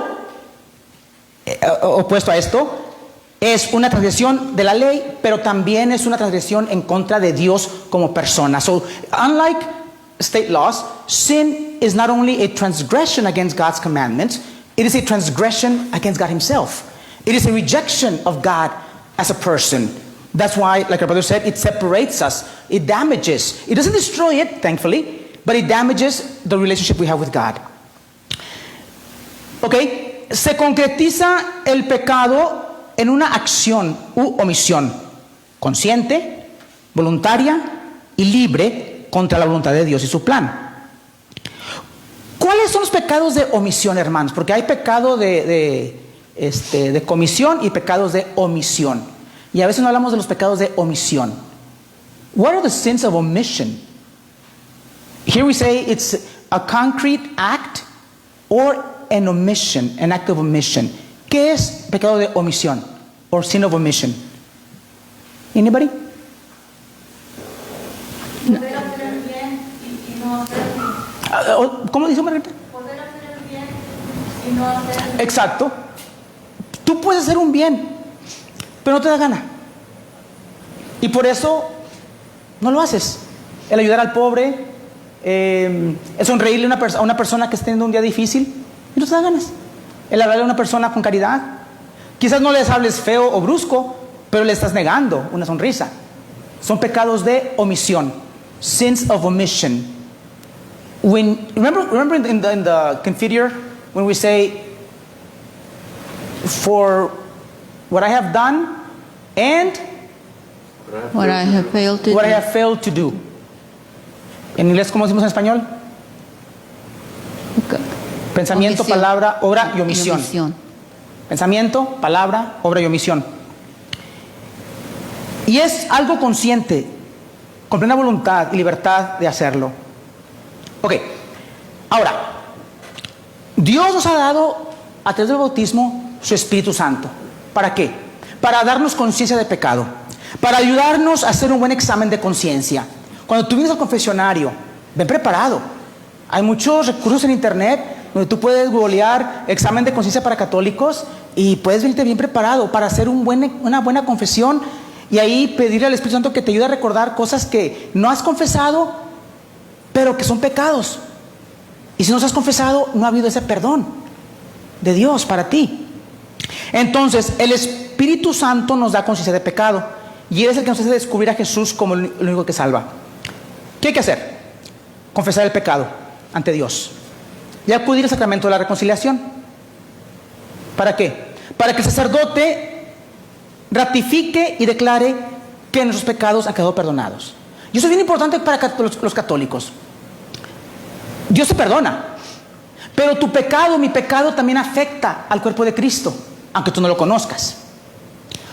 opuesto a esto es una transgresión de la ley, pero también es una transgresión en contra de Dios como persona. So, unlike state laws, sin is not only a transgression against God's commandments, it is a transgression against God himself. It is a rejection of God as a person. That's why, like our brother said, it separates us. It damages. It doesn't destroy it, thankfully, but it damages the relationship we have with God. Okay, se concretiza el pecado en una acción u omisión consciente, voluntaria y libre contra la voluntad de Dios y su plan. ¿Cuáles son los pecados de omisión, hermanos? Porque hay pecado de comisión y pecados de omisión. Y a veces no hablamos de los pecados de omisión. What are the sins of omission? Here we say it's a concrete act or an omission, an act of omission. ¿Qué es pecado de omisión? Or sin of omission? Anybody? Poder hacer el bien y no hacerlo. ¿Cómo dice Margarita? Poder hacer el bien y no hacerlo. Exacto. Tú puedes hacer un bien, pero no te da gana. Y por eso no lo haces. El ayudar al pobre, el sonreírle a una persona que está teniendo un día difícil, y no te da ganas. El hablarle a una persona con caridad. Quizás no les hables feo o brusco, pero le estás negando una sonrisa. Son pecados de omisión. Sins of omission. Remember in the Confiteor when we say, for what I have done and What I have failed to what do. I have failed to do. En inglés, ¿cómo decimos en español? Pensamiento, Omisión. palabra, obra y omisión. Pensamiento, palabra, obra y omisión. Y es algo consciente, con plena voluntad y libertad de hacerlo. Ok, ahora, Dios nos ha dado a través del bautismo su Espíritu Santo. ¿Para qué? Para darnos conciencia de pecado, para ayudarnos a hacer un buen examen de conciencia. Cuando tú vienes al confesionario, ven preparado. Hay muchos recursos en internet donde tú puedes googlear examen de conciencia para católicos y puedes venirte bien preparado para hacer una buena confesión y ahí pedirle al Espíritu Santo que te ayude a recordar cosas que no has confesado, pero que son pecados. Y si no has confesado, no ha habido ese perdón de Dios para ti. Entonces, el Espíritu Santo nos da conciencia de pecado y Él es el que nos hace descubrir a Jesús como el único que salva. ¿Qué hay que hacer? Confesar el pecado ante Dios y acudir al sacramento de la reconciliación. ¿Para qué? Para que el sacerdote ratifique y declare que nuestros pecados han quedado perdonados. Y eso es bien importante para los católicos. Dios te perdona, pero tu pecado, mi pecado también afecta al cuerpo de Cristo, aunque tú no lo conozcas.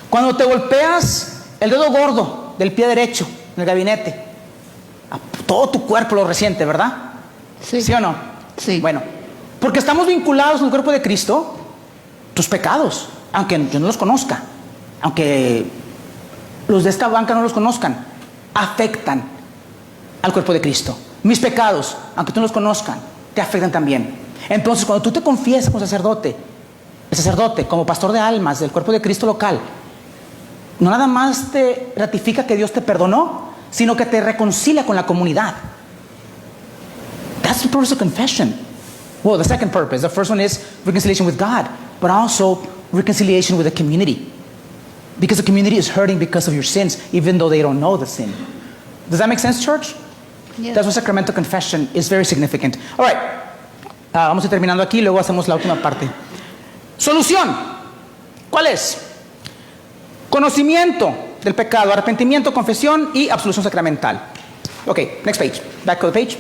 Cuando te golpeas el dedo gordo del pie derecho en el gabinete, todo tu cuerpo lo resiente, ¿verdad? Sí. ¿Sí o no? Sí. Bueno, porque estamos vinculados con el cuerpo de Cristo, tus pecados, aunque yo no los conozca, aunque los de esta banca no los conozcan, afectan al cuerpo de Cristo. Mis pecados, aunque tú no los conozcan, te afectan también. Entonces, cuando tú te confiesas como sacerdote, el sacerdote como pastor de almas del cuerpo de Cristo local, no nada más te ratifica que Dios te perdonó, sino que te reconcilia con la comunidad. That's the purpose of confession. Well, the second purpose. The first one is reconciliation with God, but also reconciliation with the community. Because the community is hurting because of your sins, even though they don't know the sin. Does that make sense, church? Yes. That's why sacramental confession is very significant. All right. Vamos a ir terminando aquí, luego hacemos la última parte. Solución. ¿Cuál es? Conocimiento del pecado, arrepentimiento, confesión y absolución sacramental. Okay, next page. Back to the page.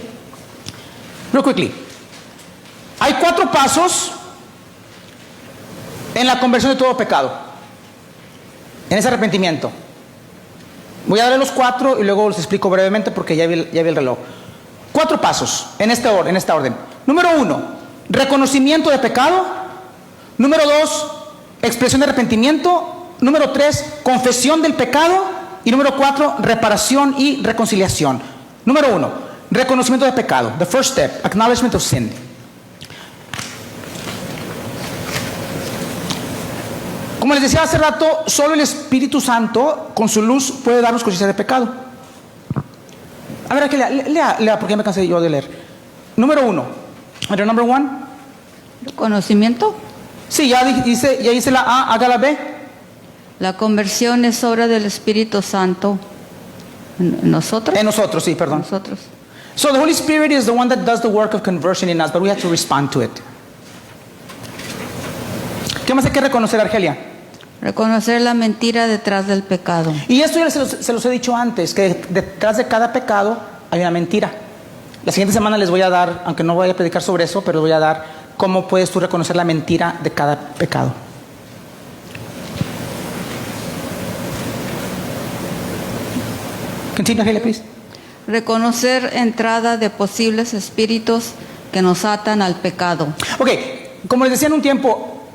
Real quickly. Hay 4 pasos en la conversión de todo pecado. En ese arrepentimiento. Voy a darle los 4 y luego los explico brevemente porque ya vi el reloj. 4 pasos en esta orden. Número 1, reconocimiento de pecado. Número 2, expresión de arrepentimiento. Número 3, confesión del pecado. Y número 4, reparación y reconciliación. Número 1, reconocimiento de pecado. The first step, acknowledgement of sin. Como les decía hace rato, solo el Espíritu Santo, con su luz, puede darnos conciencia de pecado. A ver, aquí lea, porque ya me cansé yo de leer. Número 1. Under number 1. ¿Conocimiento? Sí, ya hice la A, haga la B. La conversión es obra del Espíritu Santo. ¿Nosotros? En nosotros, sí, perdón. Nosotros. So the Holy Spirit is the one that does the work of conversion in us, but we have to respond to it. ¿Qué más hay que reconocer, Argelia? Reconocer la mentira detrás del pecado. Y esto ya se los he dicho antes, que detrás de cada pecado hay una mentira. La siguiente semana les voy a dar, aunque no voy a predicar sobre eso, pero les voy a dar cómo puedes tú reconocer la mentira de cada pecado. Continue, Argelia, please. Reconocer entrada de posibles espíritus que nos atan al pecado. Ok, como les decía en un tiempo,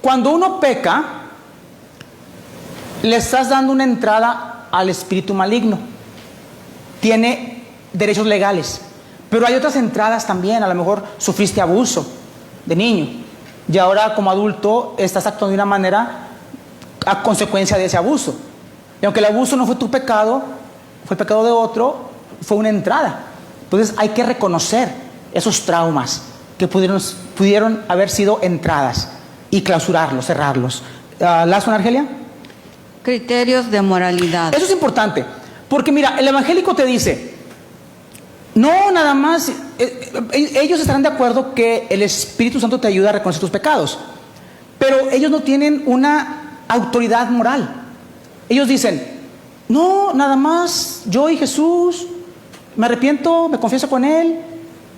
cuando uno peca, le estás dando una entrada al espíritu maligno. Tiene derechos legales, pero hay otras entradas también. A lo mejor sufriste abuso de niño y ahora como adulto estás actuando de una manera a consecuencia de ese abuso. Y aunque el abuso no fue tu pecado, fue el pecado de otro, fue una entrada. Entonces hay que reconocer esos traumas que pudieron haber sido entradas y clausurarlos, cerrarlos. ¿Last one, Argelia? Criterios de moralidad. Eso es importante, porque mira, el evangélico te dice, no nada más, ellos estarán de acuerdo que el Espíritu Santo te ayuda a reconocer tus pecados, pero ellos no tienen una autoridad moral. Ellos dicen, no, nada más, yo y Jesús, me arrepiento, me confieso con Él,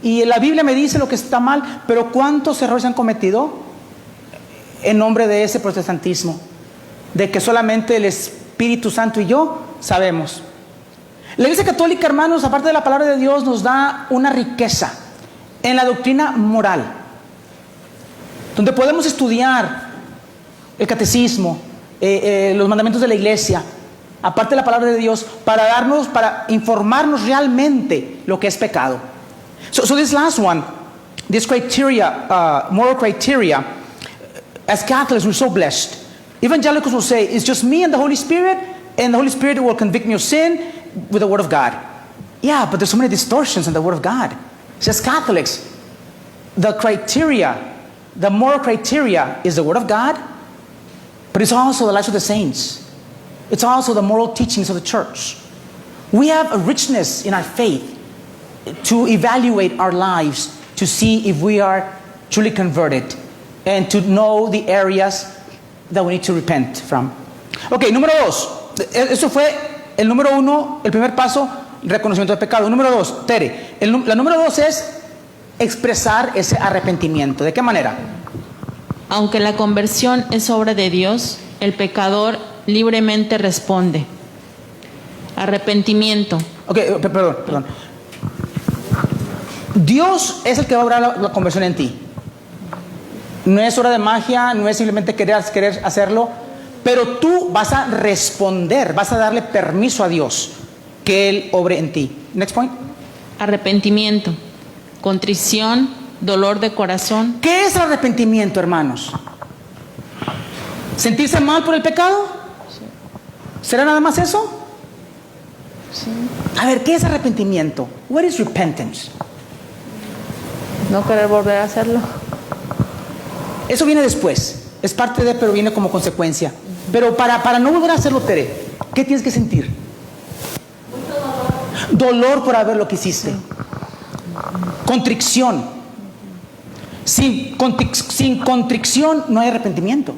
y la Biblia me dice lo que está mal, pero ¿cuántos errores han cometido en nombre de ese protestantismo? De que solamente el Espíritu Santo y yo sabemos. La Iglesia Católica, hermanos, aparte de la palabra de Dios, nos da una riqueza en la doctrina moral, donde podemos estudiar el catecismo, los mandamientos de la Iglesia, aparte de la palabra de Dios, para informarnos realmente lo que es pecado. So this last one, this criteria, moral criteria, as Catholics we're so blessed. Evangelicals will say, it's just me and the Holy Spirit will convict me of sin with the Word of God. Yeah, but there's so many distortions in the Word of God. It says Catholics, the moral criteria is the Word of God, but it's also the lives of the saints. It's also the moral teachings of the church. We have a richness in our faith to evaluate our lives, to see if we are truly converted, and to know the areas that we need to repent from. Ok, número 2. Eso fue el número 1, el primer paso, reconocimiento de pecado. Número 2, Tere. La número 2 es expresar ese arrepentimiento. ¿De qué manera? Aunque la conversión es obra de Dios, el pecador libremente responde. Arrepentimiento. Ok, perdón. Dios es el que va a obrar la conversión en ti. No es obra de magia, no es simplemente querer hacerlo, pero tú vas a responder, vas a darle permiso a Dios que Él obre en ti. Next point. Arrepentimiento, contrición, dolor de corazón. ¿Qué es el arrepentimiento, hermanos? ¿Sentirse mal por el pecado? ¿Será nada más eso? Sí. A ver, ¿qué es arrepentimiento? What is repentance? No querer volver a hacerlo. Eso viene después. Es parte de, pero viene como consecuencia. Pero para no volver a hacerlo, Tere, ¿qué tienes que sentir? Dolor por haber lo que hiciste. Contrición. Sin contrición no hay arrepentimiento.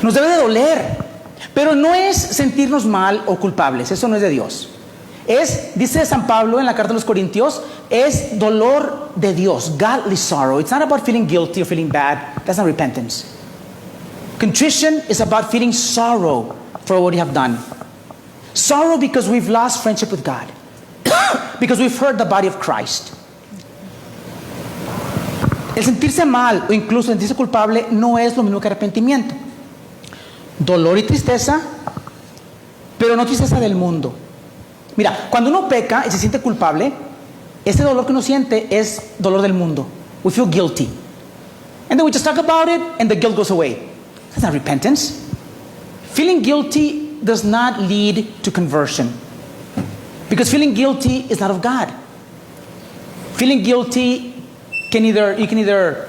Nos debe de doler, pero no es sentirnos mal o culpables. Eso no es de Dios. Dice San Pablo en la carta de los Corintios, es dolor de Dios, godly sorrow. It's not about feeling guilty or feeling bad. That's not repentance. Contrition is about feeling sorrow for what you have done. Sorrow because we've lost friendship with God. Because we've hurt the body of Christ. El sentirse mal o incluso sentirse culpable no es lo mismo que arrepentimiento. Dolor y tristeza, pero no tristeza del mundo. Mira, cuando uno peca y se siente culpable, ese dolor que uno siente es dolor del mundo. We feel guilty. And then we just talk about it and the guilt goes away. That's not repentance. Feeling guilty does not lead to conversion. Because feeling guilty is not of God. Feeling guilty you can either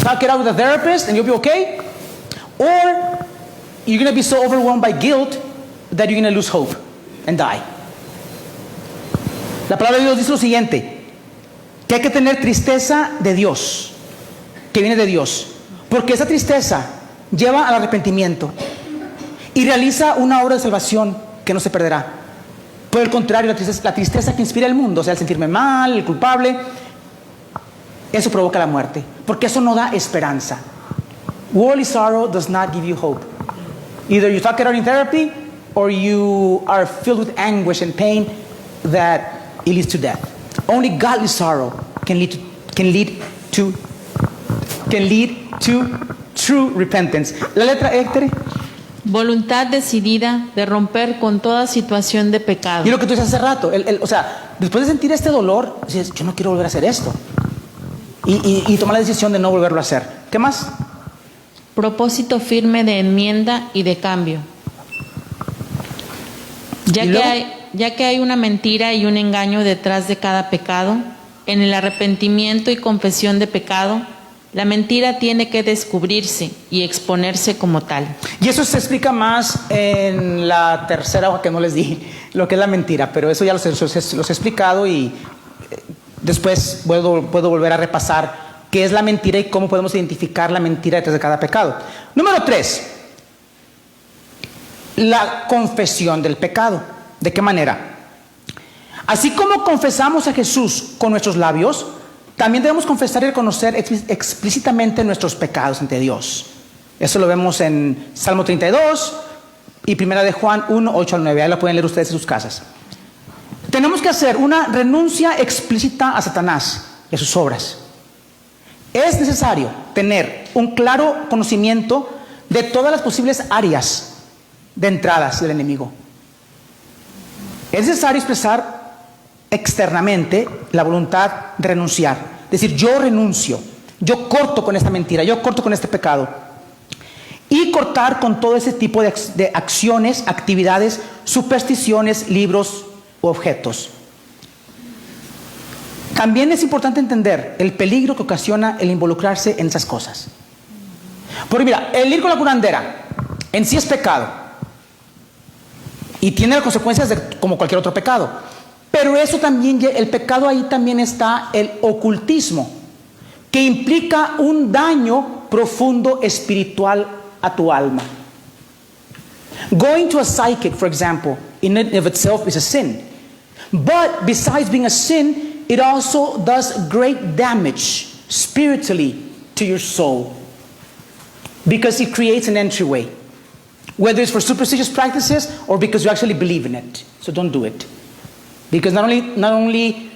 talk it out with a therapist and you'll be okay, or you're going to be so overwhelmed by guilt that you're going to lose hope and die. La palabra de Dios dice lo siguiente, que hay que tener tristeza de Dios, que viene de Dios, porque esa tristeza lleva al arrepentimiento y realiza una obra de salvación que no se perderá. Por el contrario, la tristeza que inspira el mundo, o sea, el sentirme mal, el culpable, eso provoca la muerte, porque eso no da esperanza. Worldly sorrow does not give you hope. Either you talk it out in therapy, or you are filled with anguish and pain that it leads to death. Only godly sorrow can lead to true repentance. La letra Héctor. Voluntad decidida de romper con toda situación de pecado. Y lo que tú dices hace rato, o sea, después de sentir este dolor, dices, yo no quiero volver a hacer esto. Y tomar la decisión de no volverlo a hacer. ¿Qué más? Propósito firme de enmienda y de cambio. Ya que hay una mentira y un engaño detrás de cada pecado, en el arrepentimiento y confesión de pecado, la mentira tiene que descubrirse y exponerse como tal. Y eso se explica más en la tercera hoja que no les di, lo que es la mentira, pero eso ya los he explicado y después puedo volver a repasar qué es la mentira y cómo podemos identificar la mentira detrás de cada pecado. Número 3, la confesión del pecado. ¿De qué manera? Así como confesamos a Jesús con nuestros labios, también debemos confesar y reconocer explícitamente nuestros pecados ante Dios. Eso lo vemos en Salmo 32 y 1 de Juan 1, 8 al 9. Ahí lo pueden leer ustedes en sus casas. Tenemos que hacer una renuncia explícita a Satanás y a sus obras. Es necesario tener un claro conocimiento de todas las posibles áreas de entradas del enemigo. Es necesario expresar externamente la voluntad de renunciar. Decir, yo renuncio, yo corto con esta mentira, yo corto con este pecado. Y cortar con todo ese tipo de acciones, actividades, supersticiones, libros u objetos. También es importante entender el peligro que ocasiona el involucrarse en esas cosas. Porque mira, el ir con la curandera en sí es pecado. Y tiene las consecuencias como cualquier otro pecado. Pero eso también, el pecado ahí también está el ocultismo, que implica un daño profundo espiritual a tu alma. Going to a psychic, for example, in and of itself is a sin. But besides being a sin, it also does great damage spiritually to your soul, because it creates an entryway, whether it's for superstitious practices or because you actually believe in it. So don't do it. Because not only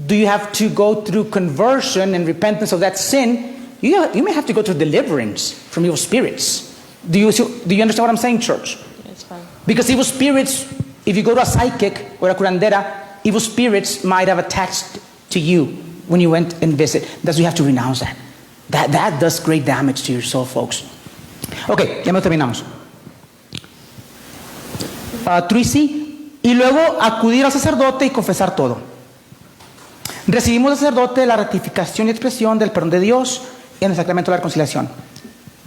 do you have to go through conversion and repentance of that sin, you may have to go through deliverance from evil spirits. Do you understand what I'm saying, church? That's fine. Because evil spirits, if you go to a psychic or a curandera, evil spirits might have attached to you when you went and visit. That's why you have to renounce that. That does great damage to your soul, folks. Ok, ya me terminamos. Tracy. Y luego acudir al sacerdote y confesar todo. Recibimos del sacerdote la ratificación y expresión del perdón de Dios en el sacramento de la reconciliación.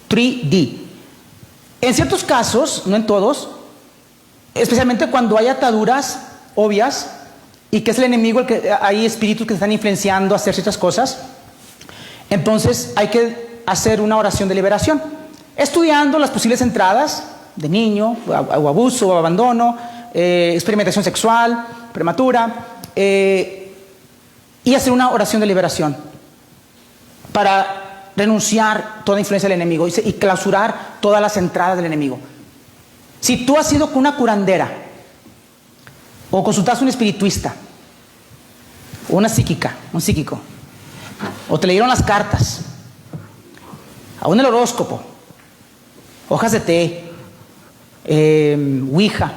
3D. En ciertos casos, no en todos, especialmente cuando hay ataduras obvias y que es el enemigo, el que hay espíritus que están influenciando a hacer ciertas cosas, entonces hay que hacer una oración de liberación, estudiando las posibles entradas de niño, o abuso, o abandono, experimentación sexual, prematura, y hacer una oración de liberación para renunciar toda influencia del enemigo y clausurar todas las entradas del enemigo. Si tú has ido con una curandera o consultaste a un espirituista o una psíquica, un psíquico, o te leyeron las cartas, aún el horóscopo, hojas de té, ouija,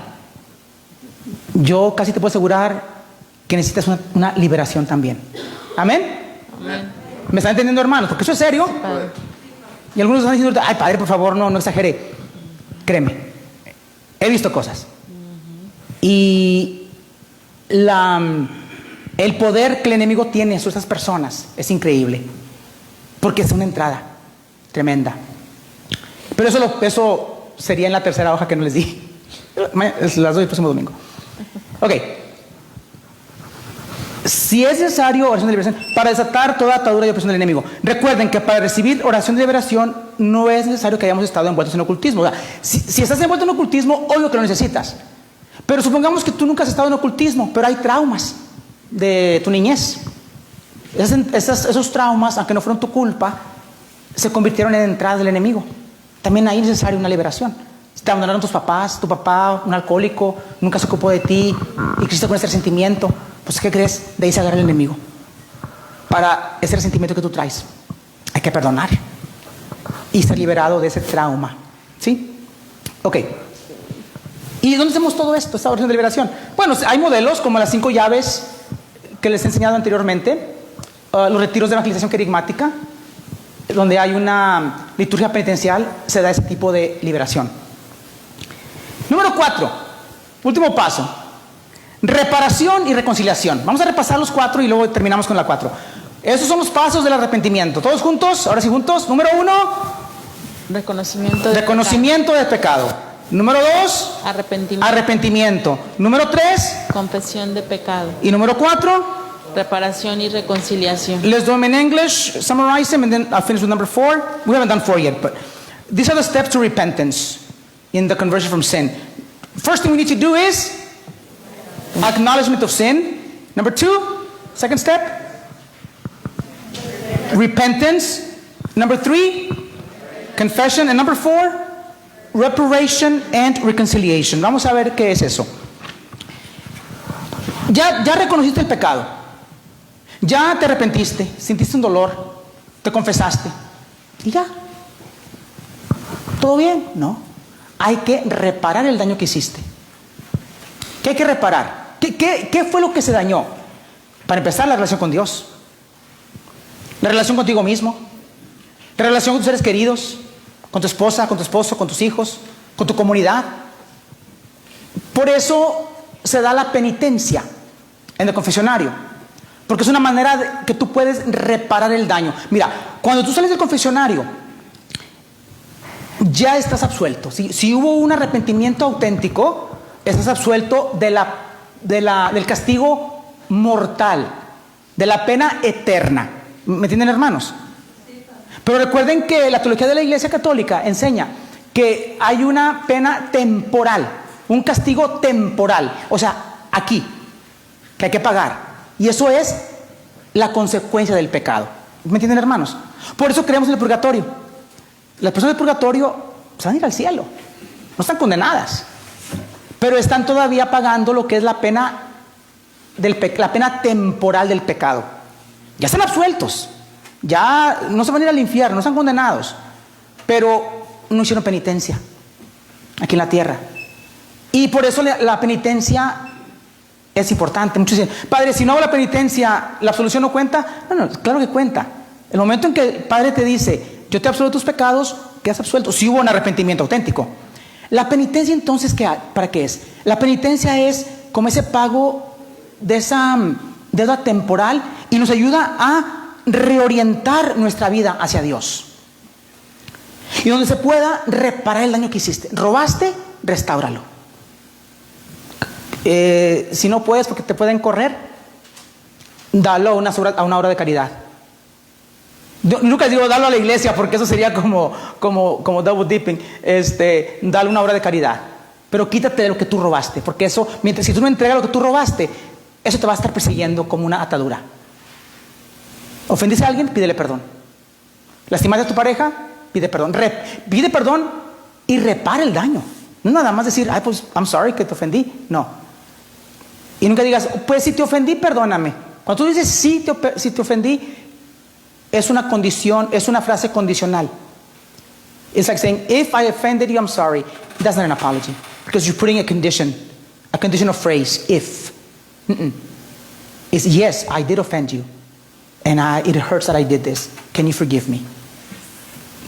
yo casi te puedo asegurar que necesitas una liberación también. ¿Amén? Amén. ¿Me están entendiendo, hermanos? Porque eso es serio. Padre. Y algunos están diciendo, ay, padre, por favor, no exagere. Créeme, he visto cosas. Y el poder que el enemigo tiene sobre esas personas es increíble. Porque es una entrada tremenda. Pero eso sería en la tercera hoja que no les di. Las doy el próximo domingo. Ok. Si es necesario oración de liberación para desatar toda atadura y opresión del enemigo. Recuerden que para recibir oración de liberación no es necesario que hayamos estado envueltos en ocultismo. O sea, si estás envuelto en ocultismo, obvio que lo necesitas. Pero supongamos que tú nunca has estado en ocultismo, pero hay traumas de tu niñez. Esos traumas, aunque no fueron tu culpa, se convirtieron en entradas del enemigo. También ahí es necesaria una liberación. Te abandonaron tus papás, tu papá, un alcohólico, nunca se ocupó de ti y creciste con ese resentimiento. Pues, ¿qué crees? De ahí se agarra el enemigo. Para ese resentimiento que tú traes, hay que perdonar y ser liberado de ese trauma. ¿Sí? Ok. ¿Y dónde hacemos todo esto, esta oración de liberación? Bueno, hay modelos como las 5 llaves que les he enseñado anteriormente, los retiros de evangelización querigmática, donde hay una liturgia penitencial, se da ese tipo de liberación. Número 4, último paso. Reparación y reconciliación. Vamos a repasar los 4 y luego terminamos con la 4. Esos son los pasos del arrepentimiento. Todos juntos, ahora sí juntos. Número 1, reconocimiento de pecado. Número 2, arrepentimiento. Número 3, confesión de pecado. Y número 4, reparación y reconciliación. Let's do them in English, summarize them, and then I'll finish with number 4. We haven't done 4 yet, but these are the steps to repentance in the conversion from sin. First thing we need to do is acknowledgement of sin. Number 2, second step, repentance. Number 3, confession. And number 4, reparation and reconciliation. Vamos a ver qué es eso. Ya reconociste el pecado. Ya te arrepentiste, sentiste un dolor, te confesaste. Y ya. ¿Todo bien? No. Hay que reparar el daño que hiciste. ¿Qué hay que reparar? ¿Qué fue lo que se dañó? Para empezar, la relación con Dios, la relación contigo mismo, la relación con tus seres queridos, con tu esposa, con tu esposo, con tus hijos, con tu comunidad. Por eso se da la penitencia en el confesionario, porque es una manera que tú puedes reparar el daño. Mira, cuando tú sales del confesionario, ya estás absuelto. Si hubo un arrepentimiento auténtico, estás absuelto del castigo mortal, de la pena eterna. ¿Me entienden, hermanos? Pero recuerden que la teología de la Iglesia Católica enseña que hay una pena temporal, un castigo temporal, o sea, aquí, que hay que pagar. Y eso es la consecuencia del pecado. ¿Me entienden, hermanos? Por eso creemos en el purgatorio. Las personas del purgatorio se van a ir al cielo, no están condenadas, pero están todavía pagando lo que es la pena la pena temporal del pecado. Ya están absueltos, ya no se van a ir al infierno, no están condenados, pero no hicieron penitencia aquí en la tierra. Y por eso la penitencia es importante. Muchos dicen, padre, si no hago la penitencia, ¿la absolución no cuenta? No, claro que cuenta. El momento en que el Padre te dice, yo te absuelvo tus pecados, quedas absuelto, si hubo un arrepentimiento auténtico. La penitencia, entonces, ¿para qué es? La penitencia es como ese pago de esa deuda temporal y nos ayuda a reorientar nuestra vida hacia Dios. Y donde se pueda reparar el daño que hiciste. Robaste, restáuralo. Si no puedes porque te pueden correr, dalo a una obra de caridad. Yo nunca digo dalo a la iglesia porque eso sería como double dipping. Dale una obra de caridad. Pero quítate de lo que tú robaste, porque eso, si tú no entregas lo que tú robaste, eso te va a estar persiguiendo como una atadura. ¿Ofendiste a alguien? Pídele perdón. ¿Lastimaste a tu pareja? Pide perdón. Pide perdón y repara el daño. No nada más decir, ay, pues, I'm sorry que te ofendí. No. Y nunca digas, pues si te ofendí, perdóname. Cuando tú dices si te ofendí, es una condición, es una frase condicional. It's like saying, if I offended you, I'm sorry. That's not an apology. Because you're putting a conditional phrase, if. It's yes, I did offend you. And it hurts that I did this. Can you forgive me?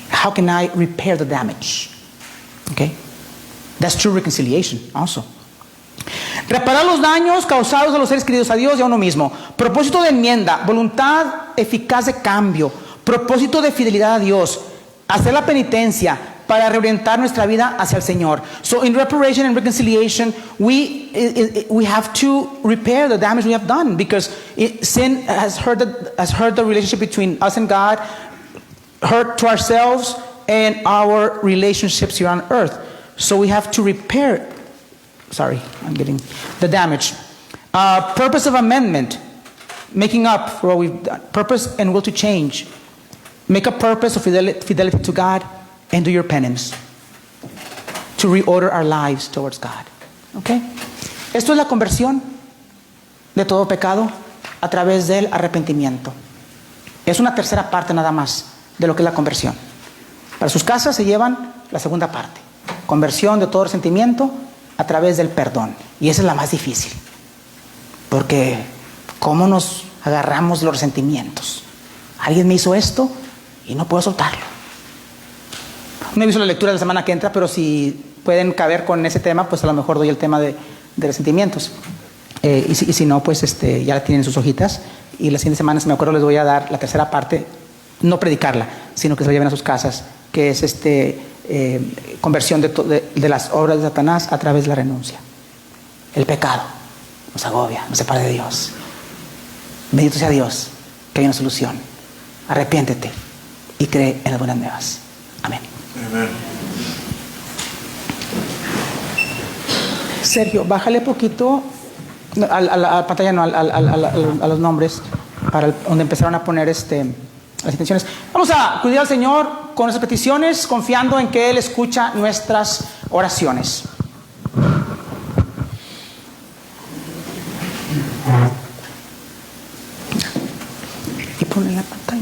How can I repair the damage? Okay? That's true reconciliation also. Reparar los daños causados a los seres queridos, a Dios y a uno mismo. Propósito de enmienda, voluntad eficaz de cambio, propósito de fidelidad a Dios, hacer la penitencia para reorientar nuestra vida hacia el Señor. So in reparation and reconciliation, we have to repair the damage we have done, because sin has hurt the relationship between us and God, hurt to ourselves and our relationships here on earth. So we have to repair. Sorry, I'm getting the damage. Purpose of amendment, making up for what we've done. Purpose and will to change. Make a purpose of fidelity to God and do your penance to reorder our lives towards God. Okay? Esto es la conversión de todo pecado a través del arrepentimiento. Es una tercera parte nada más de lo que es la conversión. Para sus casas se llevan la segunda parte. Conversión de todo resentimiento a través del perdón. Y esa es la más difícil. Porque ¿cómo nos agarramos los resentimientos? Alguien me hizo esto y no puedo soltarlo. No he visto la lectura de la semana que entra, pero si pueden caber con ese tema, pues a lo mejor doy el tema de resentimientos. Y si no, pues ya la tienen en sus hojitas. Y la siguiente semana, si me acuerdo, les voy a dar la tercera parte, no predicarla, sino que se la lleven a sus casas, que es conversión de las obras de Satanás a través de la renuncia. El pecado nos agobia, nos separa de Dios. Bendito sea Dios, que hay una solución. Arrepiéntete y cree en las buenas nuevas. Amén. Amen. Sergio, bájale poquito a la pantalla, no, a los nombres, para donde empezaron a poner las intenciones. Vamos a acudir al Señor con nuestras peticiones, confiando en que Él escucha nuestras oraciones. Y ponle la pantalla.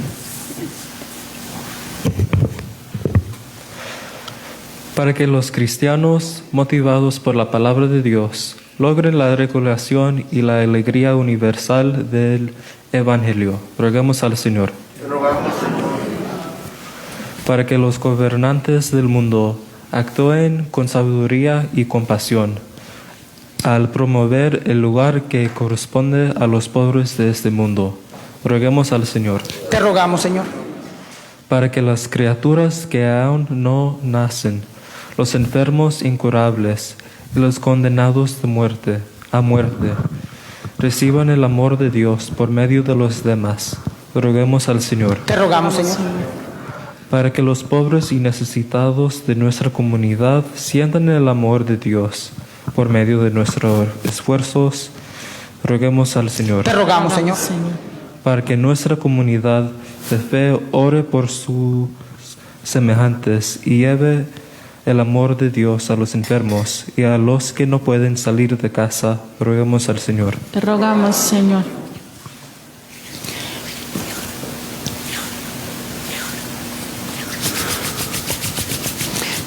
Para que los cristianos, motivados por la palabra de Dios, logren la regulación y la alegría universal del Evangelio, roguemos al Señor. Te rogamos, Señor. Para que los gobernantes del mundo actúen con sabiduría y compasión al promover el lugar que corresponde a los pobres de este mundo, roguemos al Señor. Te rogamos, Señor. Para que las criaturas que aún no nacen, los enfermos incurables y los condenados a muerte, reciban el amor de Dios por medio de los demás, roguemos al Señor. Te rogamos, Señor. Para que los pobres y necesitados de nuestra comunidad sientan el amor de Dios por medio de nuestros esfuerzos, roguemos al Señor. Te rogamos, Señor. Para que nuestra comunidad de fe ore por sus semejantes y lleve el amor de Dios a los enfermos y a los que no pueden salir de casa, roguemos al Señor. Te rogamos, Señor.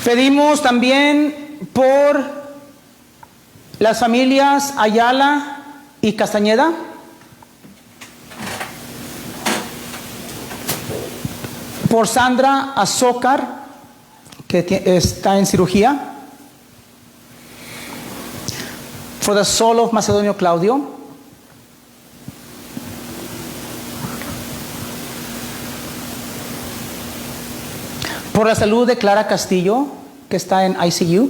Pedimos también por las familias Ayala y Castañeda. Por Sandra Azócar, que está en cirugía. For the soul of Macedonio Claudio. por la salud de Clara Castillo, que está en ICU,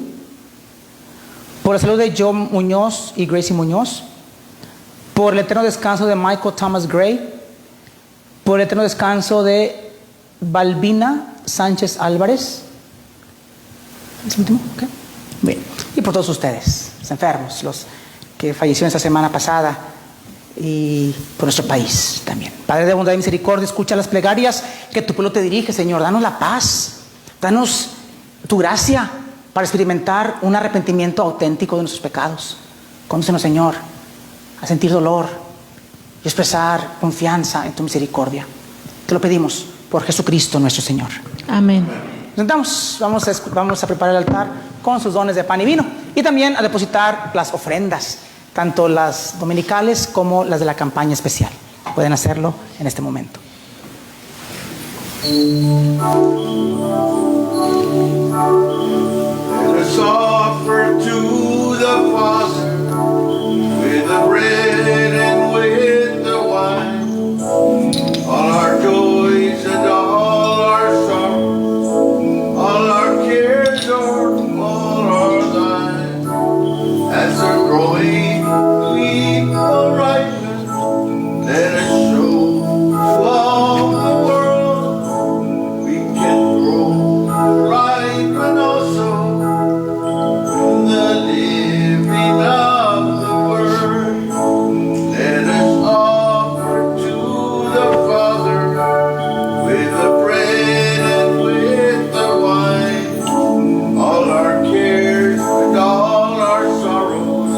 por la salud de John Muñoz y Gracie Muñoz, por el eterno descanso de Michael Thomas Gray, por el eterno descanso de Balbina Sánchez Álvarez. ¿Es el último? Okay. Bien. Y por todos ustedes, los enfermos, los que fallecieron esta semana pasada, y por nuestro país también. Padre de bondad y misericordia, escucha las plegarias que tu pueblo te dirige, Señor. Danos la paz, danos tu gracia para experimentar un arrepentimiento auténtico de nuestros pecados. Conócenos, Señor, a sentir dolor y expresar confianza en tu misericordia. Te lo pedimos por Jesucristo nuestro Señor. Amén. Nos sentamos, vamos a preparar el altar con sus dones de pan y vino, y también a depositar las ofrendas, tanto las dominicales como las de la campaña especial. Pueden hacerlo en este momento. Let us offer to the Father with the bread and with the wine, all our joys and all our sorrows, all our cares, all are thine. As the growing wheat of ripeness, let us show to all the world we can grow ripe and also in the living of the word. Let us offer to the Father with the bread and with the wine, all our cares and all our sorrows,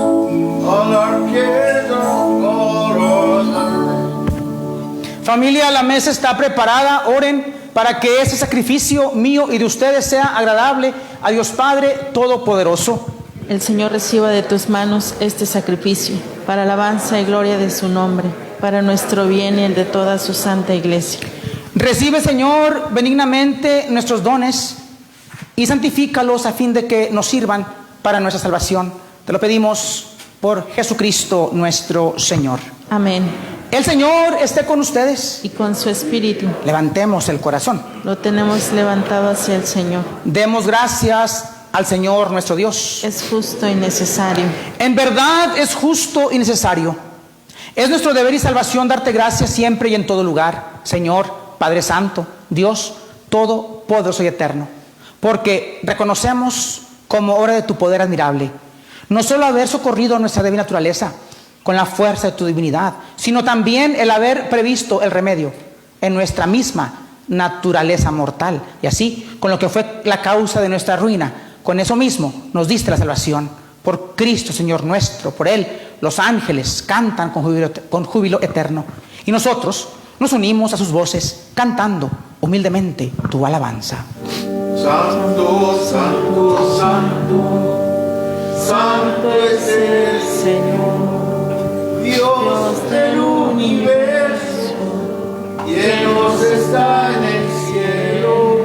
all our cares all are thine. Familia, la mesa está preparada. Oren para que ese sacrificio mío y de ustedes sea agradable a Dios Padre Todopoderoso. El Señor reciba de tus manos este sacrificio, para alabanza y gloria de su nombre, para nuestro bien y el de toda su santa iglesia. Recibe, Señor, benignamente nuestros dones y santifícalos a fin de que nos sirvan para nuestra salvación. Te lo pedimos por Jesucristo nuestro Señor. Amén. El Señor esté con ustedes. Y con su espíritu Levantemos el corazón. lo tenemos levantado hacia el Señor. Demos gracias al Señor nuestro Dios. Es justo y necesario. En verdad es justo y necesario. Es nuestro deber y salvación darte gracias siempre y en todo lugar, Señor, Padre Santo, Dios Todopoderoso y Eterno, porque reconocemos como obra de tu poder admirable, no solo haber socorrido nuestra débil naturaleza con la fuerza de tu divinidad, sino también el haber previsto el remedio en nuestra misma naturaleza mortal, y así, con lo que fue la causa de nuestra ruina, con eso mismo nos diste la salvación. Por Cristo, Señor nuestro, por Él los ángeles cantan con júbilo eterno, y nosotros nos unimos a sus voces, cantando humildemente tu alabanza. Santo, santo, santo, santo es el Señor, Dios del universo, llenos está en el cielo,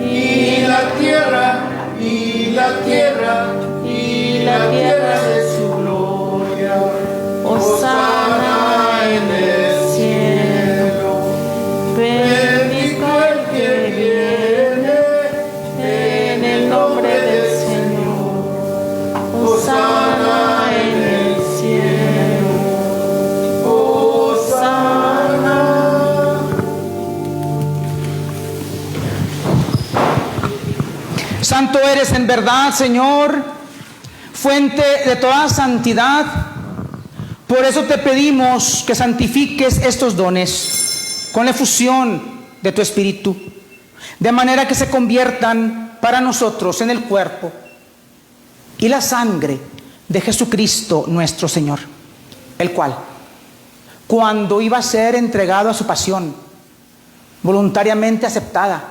y la tierra, y la tierra, y la tierra de su gloria. Hosana en el cielo, bendito el que viene en el nombre del Señor. Hosana en el cielo, Hosana. Santo eres en verdad, Señor, fuente de toda santidad. Por eso te pedimos que santifiques estos dones con la efusión de tu Espíritu, de manera que se conviertan para nosotros en el cuerpo y la sangre de Jesucristo nuestro Señor, el cual, cuando iba a ser entregado a su pasión, voluntariamente aceptada,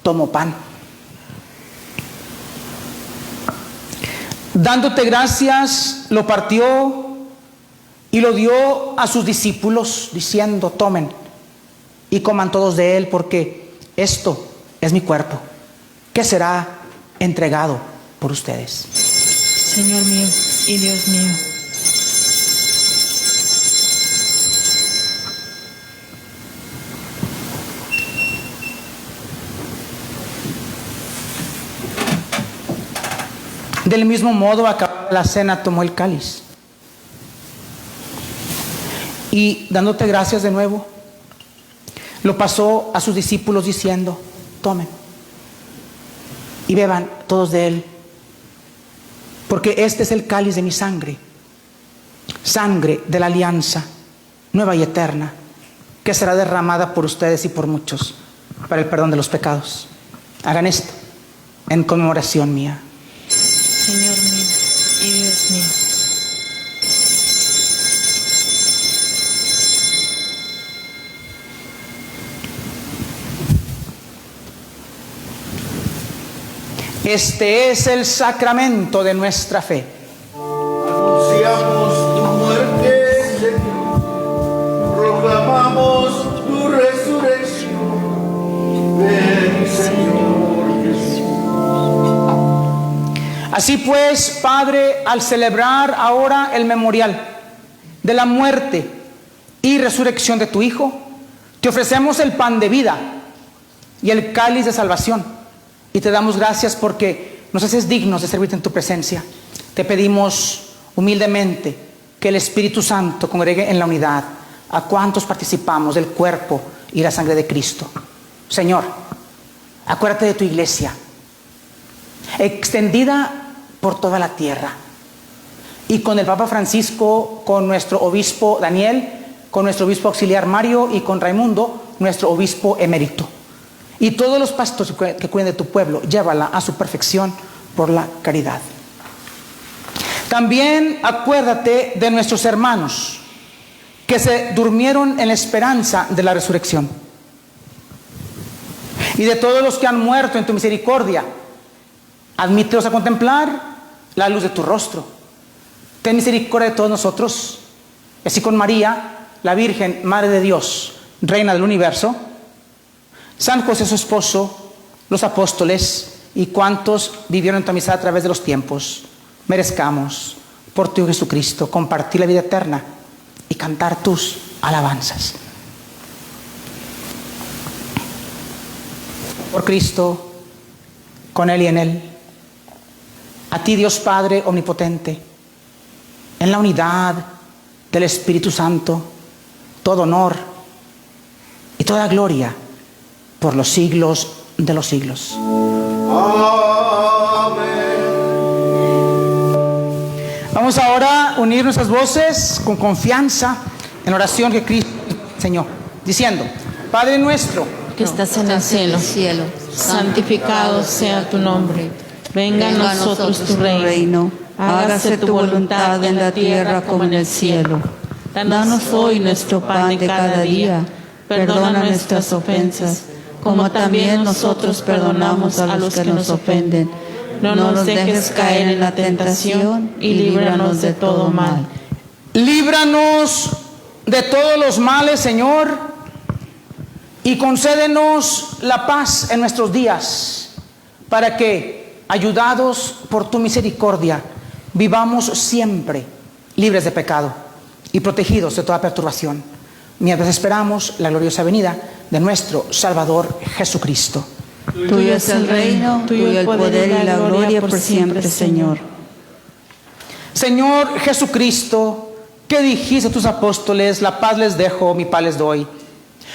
tomó pan. Dándote gracias, lo partió y lo dio a sus discípulos, diciendo: tomen y coman todos de él, porque esto es mi cuerpo, que será entregado por ustedes. Señor mío y Dios mío. Del mismo modo, acabada la cena, tomó el cáliz. Y dándote gracias de nuevo, lo pasó a sus discípulos diciendo: tomen y beban todos de él, porque este es el cáliz de mi sangre, sangre de la alianza nueva y eterna, que será derramada por ustedes y por muchos para el perdón de los pecados. Hagan esto en conmemoración mía. Señor mío y Dios mío. Este es el sacramento de nuestra fe. Anunciamos tu muerte, Señor. Proclamamos tu resurrección. Ven, Señor Jesús. Así pues, Padre, al celebrar ahora el memorial de la muerte y resurrección de tu Hijo, te ofrecemos el pan de vida y el cáliz de salvación. Y te damos gracias porque nos haces dignos de servirte en tu presencia. Te pedimos humildemente que el Espíritu Santo congregue en la unidad a cuantos participamos del cuerpo y la sangre de Cristo. Señor, acuérdate de tu iglesia, extendida por toda la tierra. Y con el Papa Francisco, con nuestro obispo Daniel, con nuestro obispo auxiliar Mario y con Raimundo, nuestro obispo emérito. Y todos los pastores que cuiden de tu pueblo, llévala a su perfección por la caridad. También acuérdate de nuestros hermanos que se durmieron en la esperanza de la resurrección. Y de todos los que han muerto en tu misericordia, admítelos a contemplar la luz de tu rostro. Ten misericordia de todos nosotros, así con María, la Virgen, Madre de Dios, Reina del universo, San José su esposo, los apóstoles y cuantos vivieron en tu amistad a través de los tiempos, merezcamos por tu Hijo Jesucristo compartir la vida eterna y cantar tus alabanzas. Por Cristo, con Él y en Él, a ti Dios Padre omnipotente, en la unidad del Espíritu Santo, todo honor y toda gloria por los siglos de los siglos. Amén. Vamos ahora a unir nuestras voces con confianza en oración que Cristo enseñó, diciendo: Padre nuestro, Que estás en el cielo, santificado sea tu nombre. Venga a nosotros tu reino. Hágase tu voluntad en la tierra como en el cielo. Danos hoy nuestro pan de cada día. Perdona nuestras ofensas, como también nosotros perdonamos a los que nos ofenden. No nos dejes caer en la tentación y líbranos de todo mal. líbranos de todos los males, Señor, y concédenos la paz en nuestros días, para que, ayudados por tu misericordia, vivamos siempre libres de pecado y protegidos de toda perturbación, mientras esperamos la gloriosa venida de nuestro Salvador Jesucristo. Tuyo es el reino, tuyo el poder y la gloria por siempre, Señor. Señor Jesucristo, que dijiste a tus apóstoles: la paz les dejo, mi paz les doy.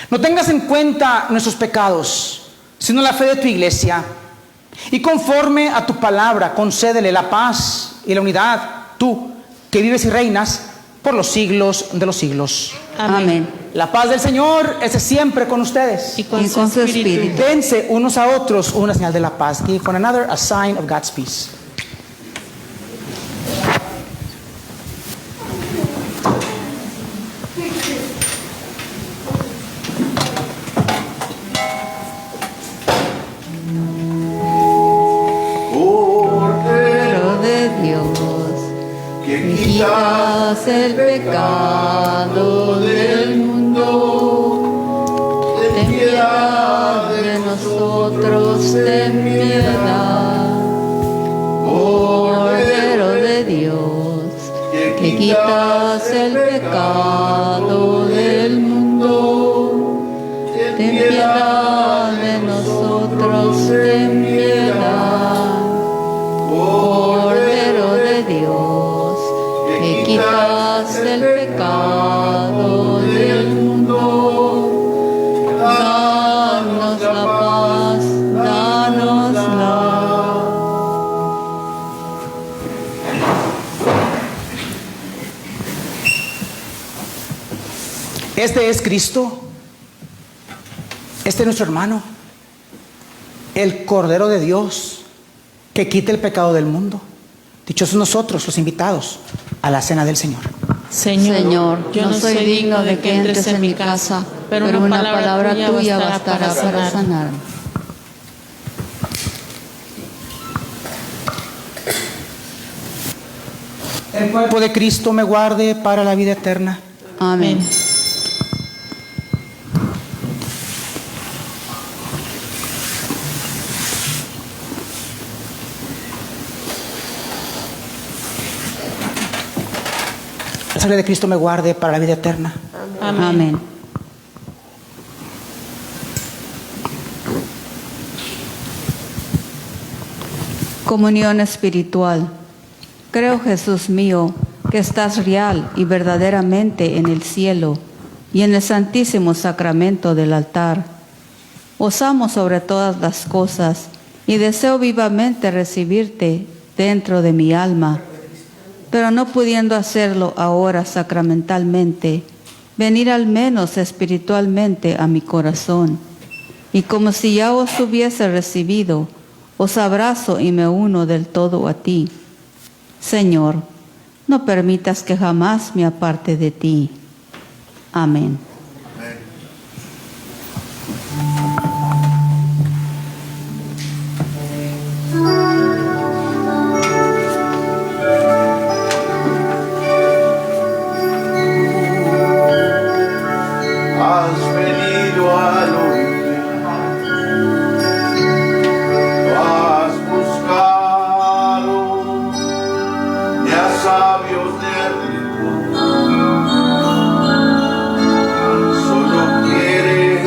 No tengas en cuenta nuestros pecados, sino la fe de tu iglesia. Y conforme a tu palabra, concédele la paz y la unidad, tú, que vives y reinas por los siglos de los siglos. Amén. La paz del Señor esté siempre con ustedes. Y con su espíritu. Dense unos a otros una señal de la paz. Give one another a sign of God's peace. Cordero de Dios, Que quitas el pecado del mundo, ten piedad de nosotros, ten piedad. Cordero de Dios, que quitas el pecado del mundo, ten piedad de nosotros, ten piedad. Cordero quitaste el pecado del mundo. Danos la paz, danosla. Este es Cristo. Este es nuestro hermano, el Cordero de Dios, que quita el pecado del mundo. Dichosos nosotros, los invitados a la cena del Señor. Señor, yo no soy digno de que entres en mi casa, pero una palabra tuya bastará para sanarme. El cuerpo de Cristo me guarde para la vida eterna. Amén. La sangre de Cristo me guarde para la vida eterna. Amén. Amén. Comunión espiritual. Creo, Jesús mío, que estás real y verdaderamente en el cielo y en el santísimo sacramento del altar. Os amo sobre todas las cosas y deseo vivamente recibirte dentro de mi alma, pero no pudiendo hacerlo ahora sacramentalmente, venir al menos espiritualmente a mi corazón. Y como si ya os hubiese recibido, os abrazo y me uno del todo a ti. Señor, no permitas que jamás me aparte de ti. Amén. Has venido a la orilla, lo has buscado, y a sabios de rincón. Solo quieres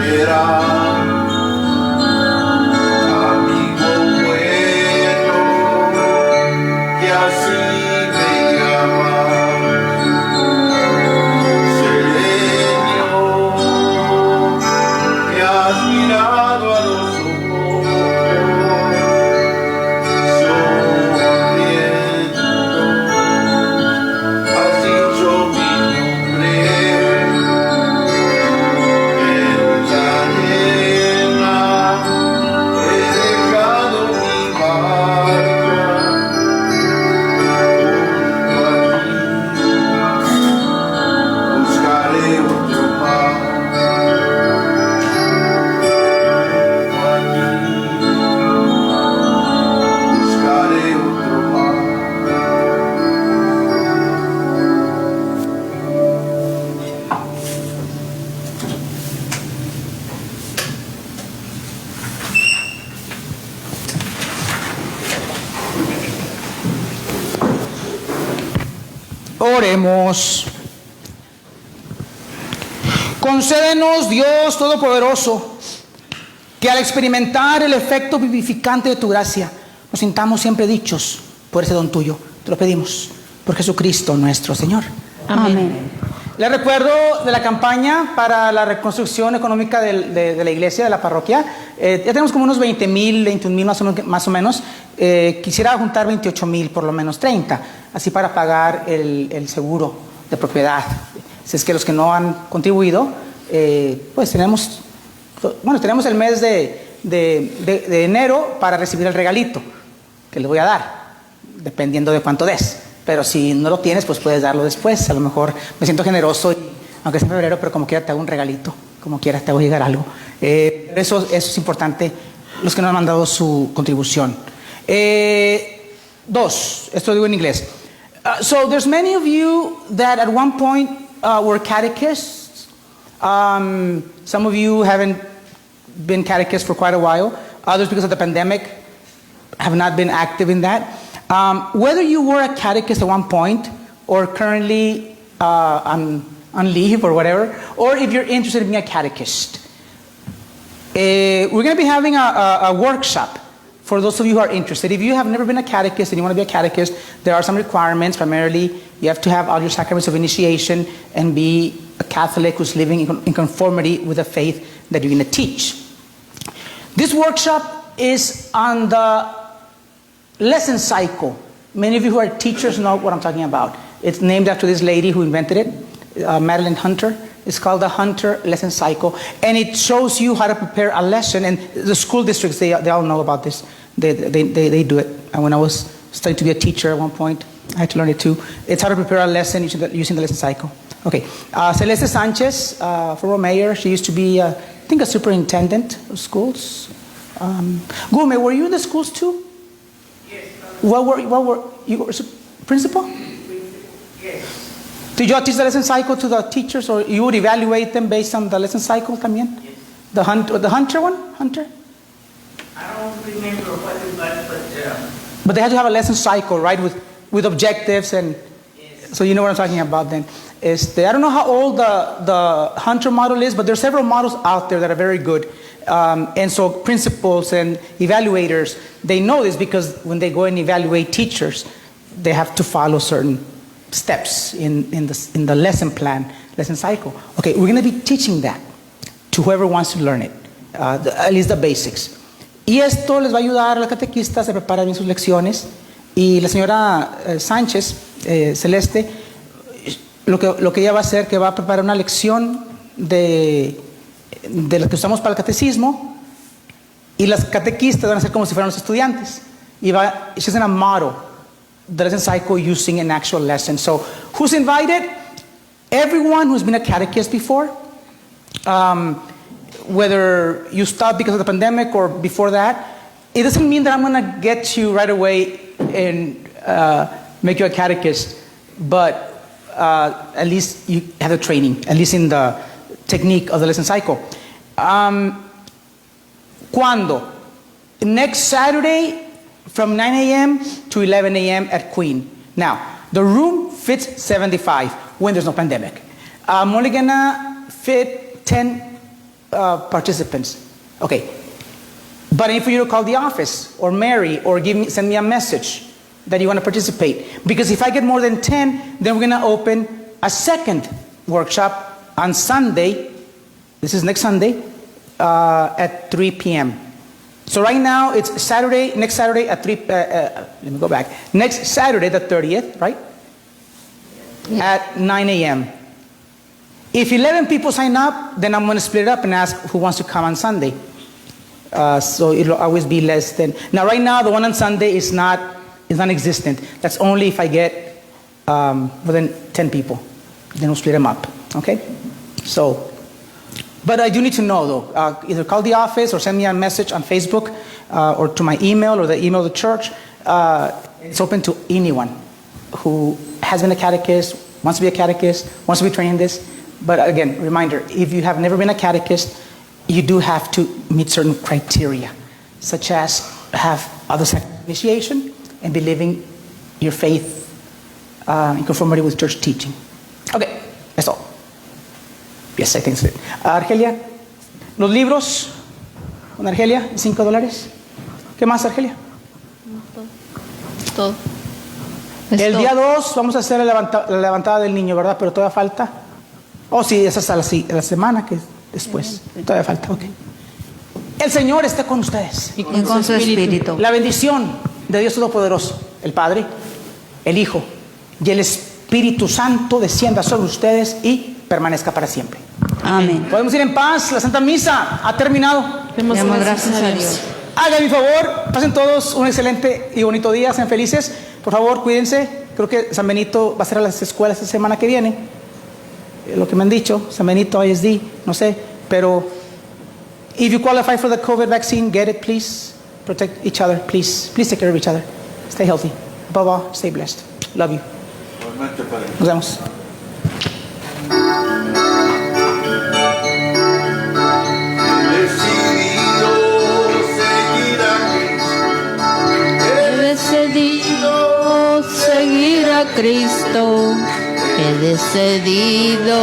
será amigo bueno, que así me llamas. Señor, me has mirado a los ojos, sonriendo, has dicho mi nombre. En la arena he dejado mi barca junto a ti, buscaré otro mar. Junto a ti, buscaré otro mar. Oremos. Concédenos, Dios Todopoderoso, que al experimentar el efecto vivificante de tu gracia, nos sintamos siempre dichos por ese don tuyo. Te lo pedimos por Jesucristo nuestro Señor. Amén. Les recuerdo de la campaña para la reconstrucción económica de la iglesia, de la parroquia. Ya tenemos como unos 20,000, 21,000 más o menos. Quisiera juntar 28,000, por lo menos 30, así para pagar el seguro de propiedad. Si es que los que no han contribuido, pues tenemos el mes de enero para recibir el regalito que les voy a dar, dependiendo de cuánto des. Pero si no lo tienes, pues puedes darlo después. A lo mejor me siento generoso, aunque sea en febrero, pero como quiera te hago un regalito, como quiera te hago llegar algo. Eso es importante, los que no han mandado su contribución. Dos, esto lo digo en inglés. So there's many of you that at one point were catechists. Some of you haven't been catechists for quite a while. Others, because of the pandemic, have not been active in that. Whether you were a catechist at one point or currently on leave or whatever, or if you're interested in being a catechist, we're going to be having a workshop for those of you who are interested. If you have never been a catechist and you want to be a catechist, there are some requirements. Primarily, you have to have all your sacraments of initiation and be a Catholic who's living in conformity with the faith that you're going to teach. This workshop is on the lesson cycle. Many of you who are teachers know what I'm talking about. It's named after this lady who invented it, Madeline Hunter. It's called the Hunter Lesson Cycle, and it shows you how to prepare a lesson. And the school districts, they all know about this. They do it. And when I was studying to be a teacher at one point, I had to learn it too. It's how to prepare a lesson using the lesson cycle. Okay, Celeste Sanchez, former mayor. She used to be, I think, a superintendent of schools. Gume, were you in the schools too? What were you principal? Yes. Did you teach the lesson cycle to the teachers, or you would evaluate them based on the lesson cycle también? Yes. The Hunter one? Hunter? I don't remember what it was, But they had to have a lesson cycle, right, with objectives, and yes. so you know what I'm talking about then. I don't know how old the Hunter model is, but there are several models out there that are very good. And so principals and evaluators, they know this because when they go and evaluate teachers, they have to follow certain steps in the lesson plan, lesson cycle. Okay, we're going to be teaching that to whoever wants to learn it, at least the basics. Y esto les va a ayudar a los catequistas a preparar bien sus lecciones. Y la señora Sánchez, Celeste, lo que ella va a hacer, que va a preparar una lección de lo que usamos para el catecismo, y las catequistas van a ser como si fueran los estudiantes. She's going to model the lesson cycle using an actual lesson. So, who's invited? Everyone who's been a catechist before, whether you stopped because of the pandemic or before that. It doesn't mean that I'm going to get you right away and make you a catechist, but at least you have the training, at least in the technique of the lesson cycle. ¿Cuándo? Next Saturday from 9 a.m. to 11 a.m. at Queen. Now, the room fits 75 when there's no pandemic. I'm only gonna fit 10 participants. Okay. But I need for you to call the office or Mary or send me a message that you want to participate. Because if I get more than 10, then we're going to open a second workshop on Sunday. This is next Sunday at 3 p.m. So right now it's Saturday, next Saturday at 3, let me go back. Next Saturday, the 30th, right? Yeah. At 9 a.m. If 11 people sign up, then I'm going to split it up and ask who wants to come on Sunday. So it'll always be less than. Now, right now, the one on Sunday is non-existent. That's only if I get more than 10 people. Then we'll split them up. Okay? So, but I do need to know, though. Either call the office or send me a message on Facebook or to my email or the email of the church. It's open to anyone who has been a catechist, wants to be a catechist, wants to be trained in this. But again, reminder, if you have never been a catechist, you do have to meet certain criteria, such as have other initiation and be living your faith in conformity with church teaching. Okay, that's all. Yes, I think so. Argelia, los libros con Argelia, $5. ¿Qué más, Argelia? Todo. El día 2 vamos a hacer la levantada del niño, ¿verdad? Pero todavía falta. Oh, sí, esa es a la semana que después. Todavía falta, ok. El Señor está con ustedes. Y con su espíritu. La bendición de Dios Todopoderoso, el Padre, el Hijo y el Espíritu Santo descienda sobre ustedes y permanezca para siempre. Amén. Podemos ir en paz. La Santa Misa ha terminado. Demos gracias a Dios. Hagan mi favor, pasen todos un excelente y bonito día, sean felices. Por favor, cuídense. Creo que San Benito va a ser a las escuelas esta semana que viene. Lo que me han dicho, San Benito, ISD, no sé. Pero, if you qualify for the COVID vaccine, get it, please. Protect each other, please. Please take care of each other. Stay healthy. Above all, stay blessed. Love you. Nos vemos. Decidido seguir a Cristo, he decidido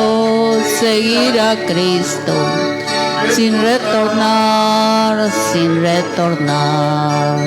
seguir a Cristo, sin retornar, sin retornar.